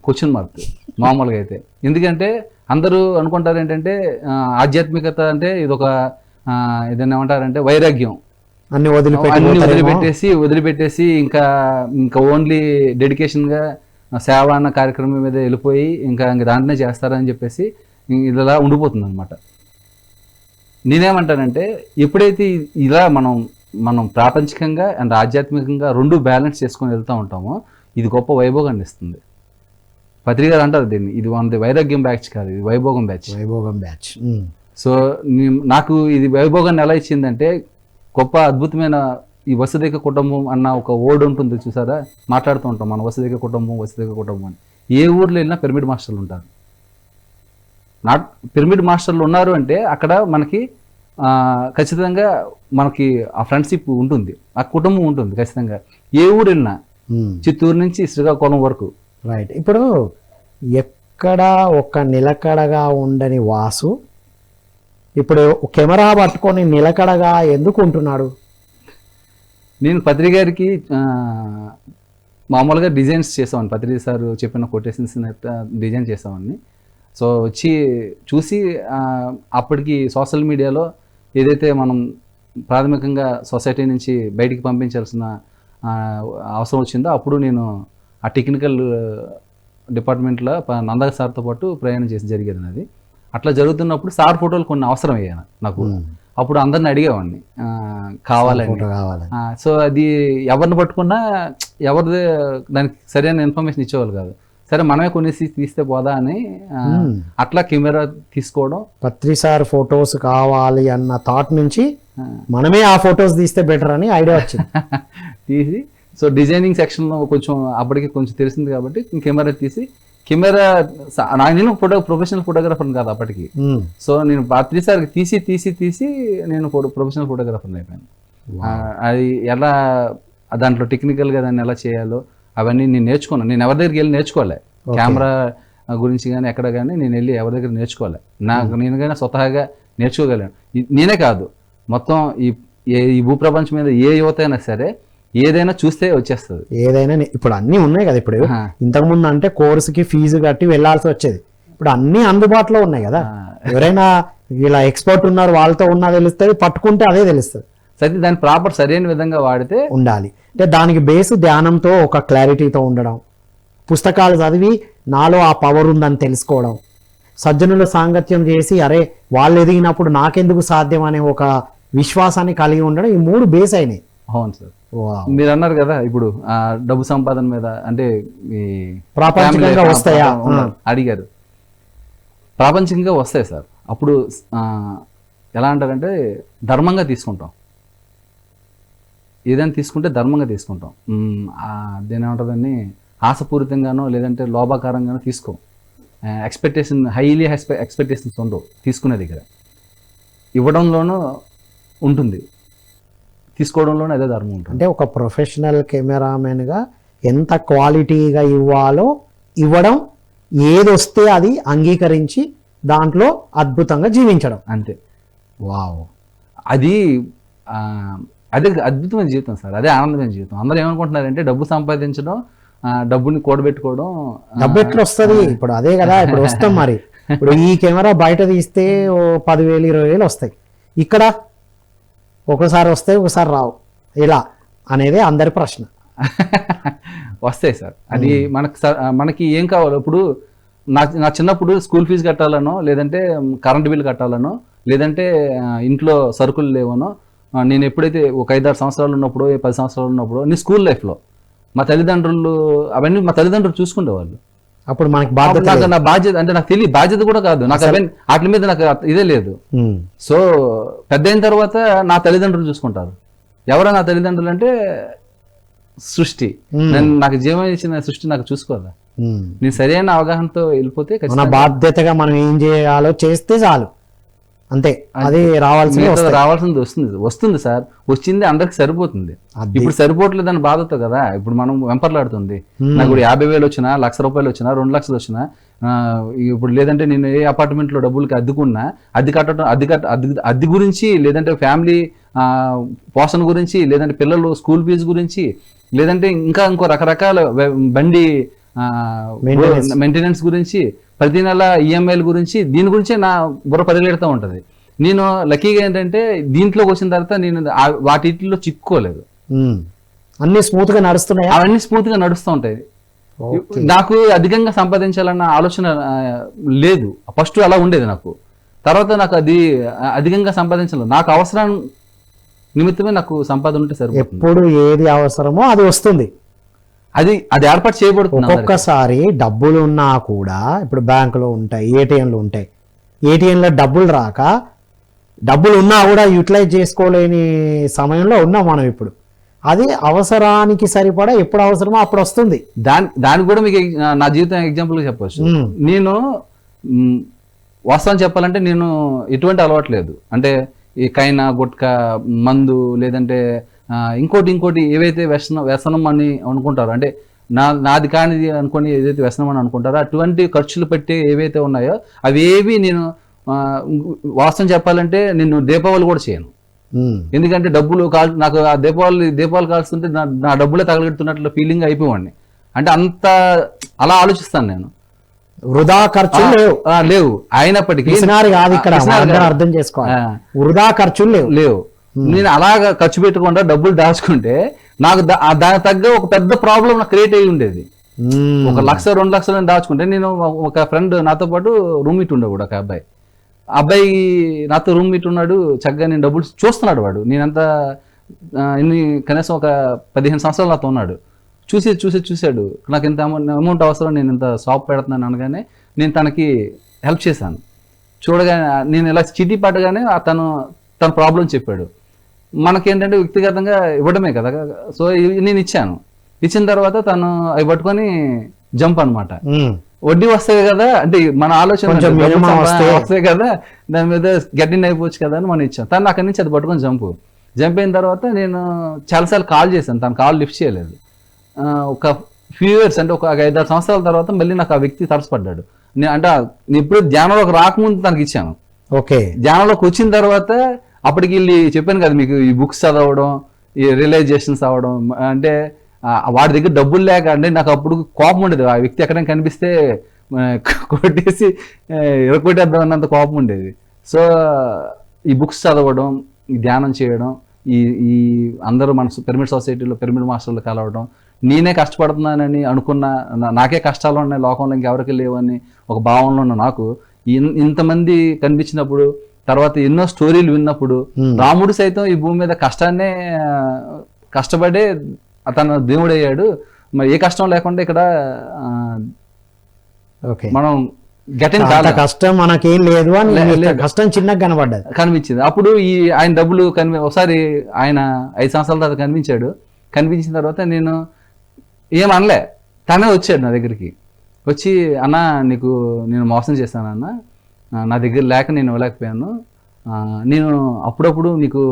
క్వశ్చన్ మార్క్ మామూలుగా అయితే. ఎందుకంటే అందరూ అనుకుంటారు ఏంటంటే ఆధ్యాత్మికత అంటే ఇదొక ఏదైనా ఏమంటారంటే వైరాగ్యం, అన్ని వదిలిపెట్టేసి ఇంకా ఓన్లీ డెడికేషన్గా సేవ అన్న కార్యక్రమం మీద వెళ్ళిపోయి ఇంకా దాంట్లోనే చేస్తారని చెప్పేసి ఇలా ఉండిపోతుంది అనమాట. నేనేమంటానంటే ఎప్పుడైతే ఇలా మనం ప్రాపంచికంగా అండ్ ఆధ్యాత్మికంగా రెండు బ్యాలెన్స్ చేసుకొని వెళ్తూ ఉంటామో ఇది గొప్ప వైభోగాన్ని ఇస్తుంది. పత్రికలు అంటారు దీన్ని, ఇది మనది వైరాగ్యం బ్యాచ్ కాదు, ఇది వైభోగం బ్యాచ్. సో నాకు ఇది వైభోగాన్ని ఎలా ఇచ్చిందంటే, గొప్ప అద్భుతమైన ఈ వసుదైక కుటుంబం అన్న ఒక ఓడ్ ఉంటుంది చూసారా, మాట్లాడుతూ ఉంటాం మన వసుదైక కుటుంబం అని. ఏ ఊర్లో వెళ్ళినా పిరమిడ్ మాస్టర్లు ఉంటారు. పిరమిడ్ మాస్టర్లు ఉన్నారు అంటే అక్కడ మనకి ఖచ్చితంగా మనకి ఆ ఫ్రెండ్షిప్ ఉంటుంది, ఆ కుటుంబం ఉంటుంది ఖచ్చితంగా. ఏ ఊరు వెళ్ళినా, చిత్తూరు నుంచి శ్రీకాకుళం వరకు. రైట్. ఇప్పుడు ఎక్కడ ఒక నిలకడగా ఉండని వాసు ఇప్పుడు కెమెరా పట్టుకొని నిలకడగా ఎందుకు ఉంటున్నాడు? నేను పత్రి గారికి మామూలుగా డిజైన్స్ చేసామని, పత్రి సార్ చెప్పిన కొటేషన్స్ డిజైన్ చేసామని. సో వచ్చి చూసి అప్పటికి సోషల్ మీడియాలో ఏదైతే మనం ప్రాథమికంగా సొసైటీ నుంచి బయటికి పంపించాల్సిన అవసరం వచ్చిందో అప్పుడు నేను ఆ టెక్నికల్ డిపార్ట్మెంట్లో నందగ సార్తో పాటు ప్రయాణం చేసి జరిగేది అది. అట్లా జరుగుతున్నప్పుడు సార్ ఫోటోలు కొన్ని అవసరం అయ్యాను నాకు. అప్పుడు అందరిని అడిగేవాడిని కావాలని. సో అది ఎవరిని పట్టుకున్నా ఎవరిది దానికి సరైన ఇన్ఫర్మేషన్ ఇచ్చేవాళ్ళు కాదు. సరే మనమే కొనేసి తీస్తే పోదా అని అట్లా కెమెరా తీసుకోవడం. పత్రి సార్ ఫొటోస్ కావాలి అన్న థాట్ నుంచి మనమే ఆ ఫొటోస్ తీస్తే బెటర్ అని ఐడియా వచ్చింది. తీసి సో డిజైనింగ్ సెక్షన్లో కొంచెం అప్పటికి కొంచెం తెలిసింది కాబట్టి కెమెరా తీసి నేను ప్రొఫెషనల్ ఫోటోగ్రాఫర్ కాదు అప్పటికి. సో నేను పత్రి సార్కి తీసి నేను ప్రొఫెషనల్ ఫోటోగ్రాఫర్ అయిపోయాను. అది ఎలా దాంట్లో టెక్నికల్గా దాన్ని ఎలా చేయాలో అవన్నీ నేను నేర్చుకున్నాను. నేను ఎవరి దగ్గరికి వెళ్ళి నేర్చుకోలే, కెమెరా గురించి కానీ ఎక్కడ కానీ నేను వెళ్ళి ఎవరి దగ్గర నేర్చుకోలే. నేను కానీ స్వతహాగా నేర్చుకోగలను. నేనే కాదు, మొత్తం ఈ భూప్రపంచం మీద ఏ యువత అయినా సరే ఏదైనా చూస్తే వచ్చేస్తుంది. ఏదైనా ఇప్పుడు అన్నీ ఉన్నాయి కదా. ఇప్పుడు ఇంతకుముందు అంటే కోర్సుకి ఫీజు కట్టి వెళ్ళాల్సి వచ్చేది, ఇప్పుడు అన్నీ అందుబాటులో ఉన్నాయి కదా. ఎవరైనా ఇలా ఎక్స్పర్ట్ ఉన్నారు వాళ్ళతో ఉన్నా తెలుస్తుంది, పట్టుకుంటే అదే తెలుస్తుంది. సరే దాన్ని ప్రాపర్ సరైన విధంగా వాడితే ఉండాలి. అంటే దానికి బేసు ధ్యానంతో ఒక క్లారిటీతో ఉండడం, పుస్తకాలు చదివి నాలో ఆ పవర్ ఉందని తెలుసుకోవడం, సజ్జనుల సాంగత్యం చేసి అరే వాళ్ళు ఎదిగినప్పుడు నాకెందుకు సాధ్యం అనే ఒక విశ్వాసాన్ని కలిగి ఉండడం, ఈ మూడు బేస్ అయినాయి. అవును సార్. మీరు అన్నారు కదా ఇప్పుడు డబ్బు సంపాదన మీద అంటే ప్రాపంచికంగా వస్తాయా అడిగారు. ప్రాపంచికంగా వస్తాయి సార్. అప్పుడు ఎలా అంటారంటే ధర్మంగా తీసుకుంటాం, ఏదైనా తీసుకుంటే ధర్మంగా తీసుకుంటాం. దేని ఏమంటుందని ఆశపూరితంగానో లేదంటే లోభాకారంగానో తీసుకో. హైలీ ఎక్స్పెక్టేషన్స్ ఉండవు తీసుకునే దగ్గర. ఇవ్వడంలోనూ ఉంటుంది, తీసుకోవడంలోనే అదే ధర్మం ఉంటుంది. అంటే ఒక ప్రొఫెషనల్ కెమెరామెన్గా ఎంత క్వాలిటీగా ఇవ్వాలో ఇవ్వడం, ఏది వస్తే అది అంగీకరించి దాంట్లో అద్భుతంగా జీవించడం. అంతే. వావ్. అది అదే అద్భుతమైన జీవితం సార్, అదే ఆనందమైన జీవితం. అందరూ ఏమనుకుంటున్నారంటే డబ్బు సంపాదించడం, డబ్బుని కూడబెట్టుకోవడం. డబ్బు ఎట్లా వస్తుంది ఇప్పుడు? అదే కదా ఇప్పుడు వస్తాం మరి. ఇప్పుడు ఈ కెమెరా బయట తీస్తే ఓ 10,000 20,000 వస్తాయి, ఇక్కడ ఒకసారి వస్తాయి ఒకసారి రావు, ఇలా అనేది అందరి ప్రశ్న. వస్తాయి సార్, అది మనకి ఏం కావాలో. ఇప్పుడు నా చిన్నప్పుడు స్కూల్ ఫీజు కట్టాలనో, లేదంటే కరెంట్ బిల్ కట్టాలనో, లేదంటే ఇంట్లో సరుకులు లేవనో, నేను ఎప్పుడైతే ఒక 5-6 సంవత్సరాలు ఉన్నప్పుడు, 10 సంవత్సరాలు ఉన్నప్పుడు, నీ స్కూల్ లైఫ్లో మా తల్లిదండ్రులు అవన్నీ మా తల్లిదండ్రులు చూసుకునేవాళ్ళు. అప్పుడు మనకి బాధ్యత, నా బాధ్యత అంటే నాకు తెలియ బాధ్యత కూడా కాదు, నాకు వాటి మీద నాకు ఇదే లేదు. సో పెద్ద అయిన తర్వాత నా తల్లిదండ్రులు చూసుకుంటారు. ఎవరా నా తల్లిదండ్రులు అంటే సృష్టి. నాకు జీవం ఇచ్చిన సృష్టి నాకు చూసుకోదా. నేను సరైన అవగాహనతో వెళ్ళిపోతే బాధ్యతగా మనం ఏం చేయాలో చేస్తే చాలు, అంతే. అది రావాల్సింది వస్తుంది సార్, వచ్చింది అందరికి సరిపోతుంది. ఇప్పుడు సరిపోవట్లేదు అని బాధతో కదా ఇప్పుడు మనం వెంపర్లాడుతుంది. నాకు ఇప్పుడు 50,000 వచ్చినా, ₹1,00,000 వచ్చినా, 2 లక్షలు వచ్చినా, ఇప్పుడు లేదంటే నేను ఏ అపార్ట్మెంట్ లో డబ్బులకి అద్దుకున్నా, అద్దె కట్టడం, అద్దె గురించి, లేదంటే ఫ్యామిలీ పోషణ గురించి, లేదంటే పిల్లలు స్కూల్ ఫీజు గురించి, లేదంటే ఇంకా ఇంకో రకరకాల బండి మెయింటెనెన్స్ గురించి, ప్రతి నెల ఈఎంఐల గురించి, దీని గురించే నా బుర్ర పరిగెడుతూ ఉంటుంది. నేను లక్కీగా ఏంటంటే దీంట్లోకి వచ్చిన తర్వాత నేను వాటిలో చిక్కుకోలేదు. అన్ని స్మూత్ గా నడుస్తున్నాయి, అవన్నీ స్మూత్ గా నడుస్తూ ఉంటాయి. నాకు అధికంగా సంపాదించాలన్న ఆలోచన లేదు ఫస్ట్, అలా ఉండేది నాకు. తర్వాత నాకు అది అధికంగా సంపాదించాలి, నాకు అవసరం నిమిత్తమే నాకు సంపాదన ఉంటే సరిపోతుంది. ఎప్పుడు ఏది అవసరమో అది వస్తుంది, అది ఏర్పాటు చేయబడుతుంది. ఒక్కొక్కసారి డబ్బులు ఉన్నా కూడా, ఇప్పుడు బ్యాంకులో ఉంటాయి, ఏటీఎంలు ఉంటాయి, ఏటీఎంలో డబ్బులు రాక, డబ్బులు ఉన్నా కూడా యూటిలైజ్ చేసుకోలేని సమయంలో ఉన్నాం మనం ఇప్పుడు. అది అవసరానికి సరిపడా ఎప్పుడు అవసరమో అప్పుడు వస్తుంది. దానికి కూడా మీకు నా జీవితం ఎగ్జాంపుల్గా చెప్పవచ్చు. నేను వాస్తవం చెప్పాలంటే నేను ఎటువంటి అలవాటు లేదు. అంటే ఈ కైనా, గుట్కా, మందు, లేదంటే ఇంకోటి ఏవైతే వ్యసనం అని అనుకుంటారో, అంటే నాది కానిది అనుకొని ఏదైతే వ్యసనం అని అనుకుంటారో, అటువంటి ఖర్చులు పెట్టి ఏవైతే ఉన్నాయో అవేవి నేను వాస్తవం చెప్పాలంటే నేను దీపావళి కూడా చేయను. ఎందుకంటే డబ్బులు నాకు ఆ దీపావళి కాల్స్తుంటే నా డబ్బులే తగలగెడుతున్నట్లు ఫీలింగ్ అయిపోవాడిని. అంటే అంత అలా ఆలోచిస్తాను నేను. వృధా ఖర్చులు లేవు అయినప్పటికీ అర్థం చేసుకోవాలి, వృధా ఖర్చులు లేవు. నేను అలాగా ఖర్చు పెట్టకుండా డబ్బులు దాచుకుంటే నాకు దానికి తగ్గ ఒక పెద్ద ప్రాబ్లం నాకు క్రియేట్ అయ్యి ఉండేది. 1,00,000 2 లక్షలు దాచుకుంటే, నేను ఒక ఫ్రెండ్ నాతో పాటు రూమ్మేట్ ఉండే కూడా, ఒక అబ్బాయి నాతో రూమ్మేట్ ఉన్నాడు. చక్కగా నేను డబ్బులు చూస్తున్నాడు వాడు. నేనంతా కనీసం ఒక 15 సంవత్సరాలు నాతో ఉన్నాడు. చూశాడు నాకు ఇంత అమౌంట్ అవసరం, నేను ఇంత షాప్ పెడుతున్నాను అనగానే నేను తనకి హెల్ప్ చేశాను. చూడగానే నేను ఇలా చీటీ పట్టగానే తన ప్రాబ్లం చెప్పాడు. మనకేంటంటే వ్యక్తిగతంగా ఇవ్వడమే కదా, సో నేను ఇచ్చిన తర్వాత తను అవి పట్టుకొని జంప్ అనమాట. వడ్డీ వస్తాయి కదా, అంటే మన ఆలోచన వస్తాయి కదా, దాని మీద గట్టిన్ అయిపోవచ్చు కదా అని మనం ఇచ్చాం. తను అక్కడి నుంచి అది పట్టుకొని జంప్ అయిన తర్వాత నేను చాలాసార్లు కాల్ చేశాను, తను కాల్ లిఫ్ట్ చేయలేదు. ఒక ఫ్యూ ఇయర్స్, అంటే ఒక 5-6 సంవత్సరాల తర్వాత మళ్ళీ నాకు ఆ వ్యక్తి తరసపడ్డాడు. అంటే ఇప్పుడు ధ్యానంలోకి రాకముందు తనకి ఇచ్చాను. ఓకే, ధ్యానంలోకి వచ్చిన తర్వాత అప్పటికి వెళ్ళి చెప్పాను కదా మీకు, ఈ బుక్స్ చదవడం, ఈ రియలైజేషన్స్ అవ్వడం, అంటే వాడి దగ్గర డబ్బులు లేక, అంటే నాకు అప్పుడు కోపం ఉండేది. ఆ వ్యక్తి ఎక్కడైనా కనిపిస్తే కొట్టేసి ఇరకొట్టేద్దాం అన్నంత కోపం ఉండేది. సో ఈ బుక్స్ చదవడం, ఈ ధ్యానం చేయడం, ఈ అందరూ మన పిరమిడ్ సొసైటీలో పిరమిడ్ మాస్టర్లు కలవడం, నేనే కష్టపడుతున్నానని అనుకున్న, నాకే కష్టాలు ఉన్నాయి లోకంలో ఇంకెవరికి లేవని ఒక భావనలో ఉన్న నాకు ఇంతమంది కనిపించినప్పుడు, తర్వాత ఎన్నో స్టోరీలు విన్నప్పుడు, రాముడు సైతం ఈ భూమి మీద కష్టపడే తన దేవుడు అయ్యాడు. మరి ఏ కష్టం లేకుండా ఇక్కడ మనం కష్టం మనకేం లేదు అని కష్టం చిన్నగా కనిపించింది. అప్పుడు ఆయన డబ్బులు ఒకసారి ఆయన 5 సంవత్సరాల తర్వాత కనిపించిన తర్వాత నేను ఏమనలే, తనే వచ్చాడు నా దగ్గరికి. వచ్చి, అన్న నీకు నేను మోసం చేశాను అన్న, నా దగ్గర లేక నేను ఇవ్వలేకపోయాను, నేను అప్పుడప్పుడు నీకు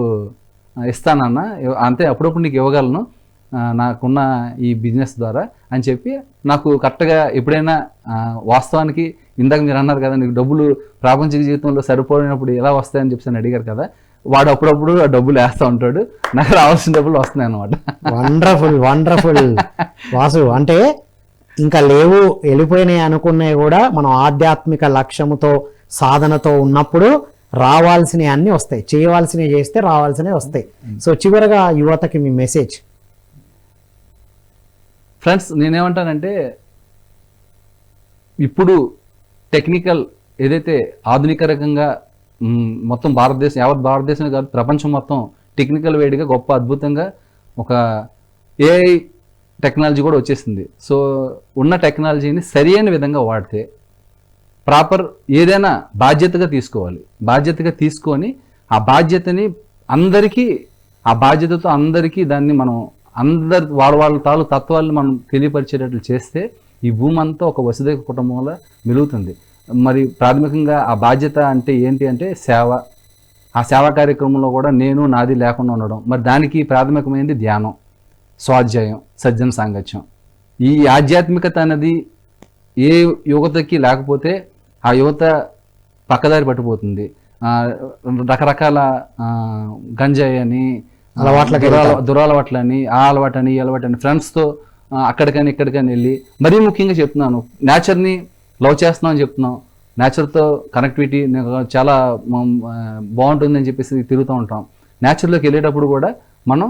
ఇస్తానన్నా, అంతే అప్పుడప్పుడు నీకు ఇవ్వగలను నాకున్న ఈ బిజినెస్ ద్వారా అని చెప్పి నాకు కరెక్ట్గా ఎప్పుడైనా వాస్తవానికి ఇందాక మీరు అన్నారు కదా నీకు డబ్బులు ప్రాపంచిక జీవితంలో సరిపోయినప్పుడు ఎలా వస్తాయని చెప్పి అడిగారు కదా, వాడు అప్పుడప్పుడు ఆ డబ్బులు వేస్తూ ఉంటాడు, నాకు రావాల్సిన డబ్బులు వస్తున్నాయి అనమాట. Wonderful wonderful Vasu. అంటే ఇంకా లేవు వెళ్ళిపోయినాయి అనుకున్నాయి కూడా మనం ఆధ్యాత్మిక లక్ష్యముతో సాధనతో ఉన్నప్పుడు రావాల్సినవి అన్నీ వస్తాయి, చేయవలసినవి చేస్తే రావాల్సినవి వస్తాయి. సో చివరగా యువతకి మీ మెసేజ్. ఫ్రెండ్స్ నేనేమంటానంటే ఇప్పుడు టెక్నికల్ ఏదైతే ఆధునిక రకంగా మొత్తం భారతదేశం, యావత్ భారతదేశమే కాదు ప్రపంచం మొత్తం టెక్నికల్ వేడిగా గొప్ప అద్భుతంగా ఒక ఏఐ టెక్నాలజీ కూడా వచ్చేసింది. సో ఉన్న టెక్నాలజీని సరి అయిన విధంగా వాడితే ప్రాపర్ ఏదైనా బాధ్యతగా తీసుకోవాలి, బాధ్యతగా తీసుకొని ఆ బాధ్యతని అందరికీ, ఆ బాధ్యతతో అందరికీ దాన్ని మనం అందరి వాళ్ళ తాలూ తత్వాలను మనం తెలియపరిచేటట్లు చేస్తే ఈ భూమి అంతా ఒక వసుదైక కుటుంబంలో మెలుగుతుంది. మరి ప్రాథమికంగా ఆ బాధ్యత అంటే ఏంటి అంటే సేవ. ఆ సేవా కార్యక్రమంలో కూడా నేను నాది లేకుండా ఉండడం, మరి దానికి ప్రాథమికమైనది ధ్యానం, స్వాధ్యాయం, సజ్జన సాంగత్యం. ఈ ఆధ్యాత్మికత అనేది ఏ యువతకి లేకపోతే ఆ యువత పక్కదారి పట్టిపోతుంది. రకరకాల గంజాయి అని, దురలవాట్లని, ఆ అలవాటని, ఈ అలవాటని, ఫ్రెండ్స్తో అక్కడికని ఇక్కడికని వెళ్ళి, మరీ ముఖ్యంగా చెప్తున్నాను నేచర్ని లవ్ చేస్తున్నాం అని చెప్తున్నాం, నేచర్తో కనెక్టివిటీ చాలా బాగుంటుందని చెప్పేసి తిరుగుతూ ఉంటాం. నేచర్లోకి వెళ్ళేటప్పుడు కూడా మనం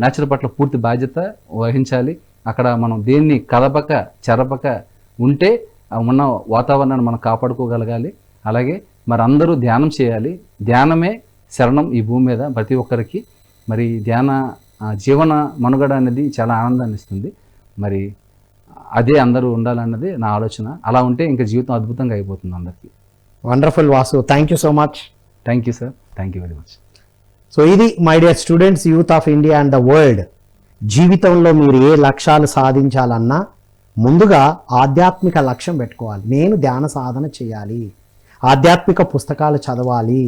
నేచర్ పట్ల పూర్తి బాధ్యత వహించాలి. అక్కడ మనం దేన్ని కదపక చెరపక ఉంటే ఉన్న వాతావరణాన్ని మనం కాపాడుకోగలగాలి. అలాగే మరి అందరూ ధ్యానం చేయాలి. ధ్యానమే శరణం ఈ భూమి మీద ప్రతి ఒక్కరికి. మరి ధ్యాన జీవన మనుగడ అనేది చాలా ఆనందాన్ని ఇస్తుంది. మరి అదే అందరూ ఉండాలన్నది నా ఆలోచన. అలా ఉంటే ఇంకా జీవితం అద్భుతంగా అయిపోతుంది అందరికీ. Wonderful Vasu, thank you so much. Thank you sir, thank you very much. So ఇది my dear students, youth of India and the world. జీవితంలో మీరు ఏ లక్ష్యాలు సాధించాలన్నా ముందుగా ఆధ్యాత్మిక లక్ష్యం పెట్టుకోవాలి. నేను ధ్యాన సాధన చేయాలి, ఆధ్యాత్మిక పుస్తకాలు చదవాలి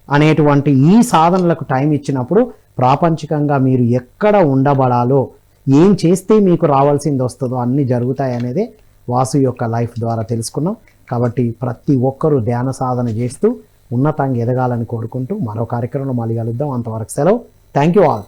అనేటువంటి ఈ సాధనలకు టైం ఇచ్చినప్పుడు ప్రాపంచికంగా మీరు ఎక్కడ ఉండబడాలో, ఏం చేస్తే మీకు రావాల్సింది వస్తుందో అన్నీ జరుగుతాయి అనేది వాసు యొక్క లైఫ్ ద్వారా తెలుసుకున్నాం. కాబట్టి ప్రతి ఒక్కరూ ధ్యాన సాధన చేస్తూ ఉన్నతంగా ఎదగాలని కోరుకుంటూ మరో కార్యక్రమంలో మళ్ళీ కలుద్దాం. అంతవరకు సెలవు. Thank you all.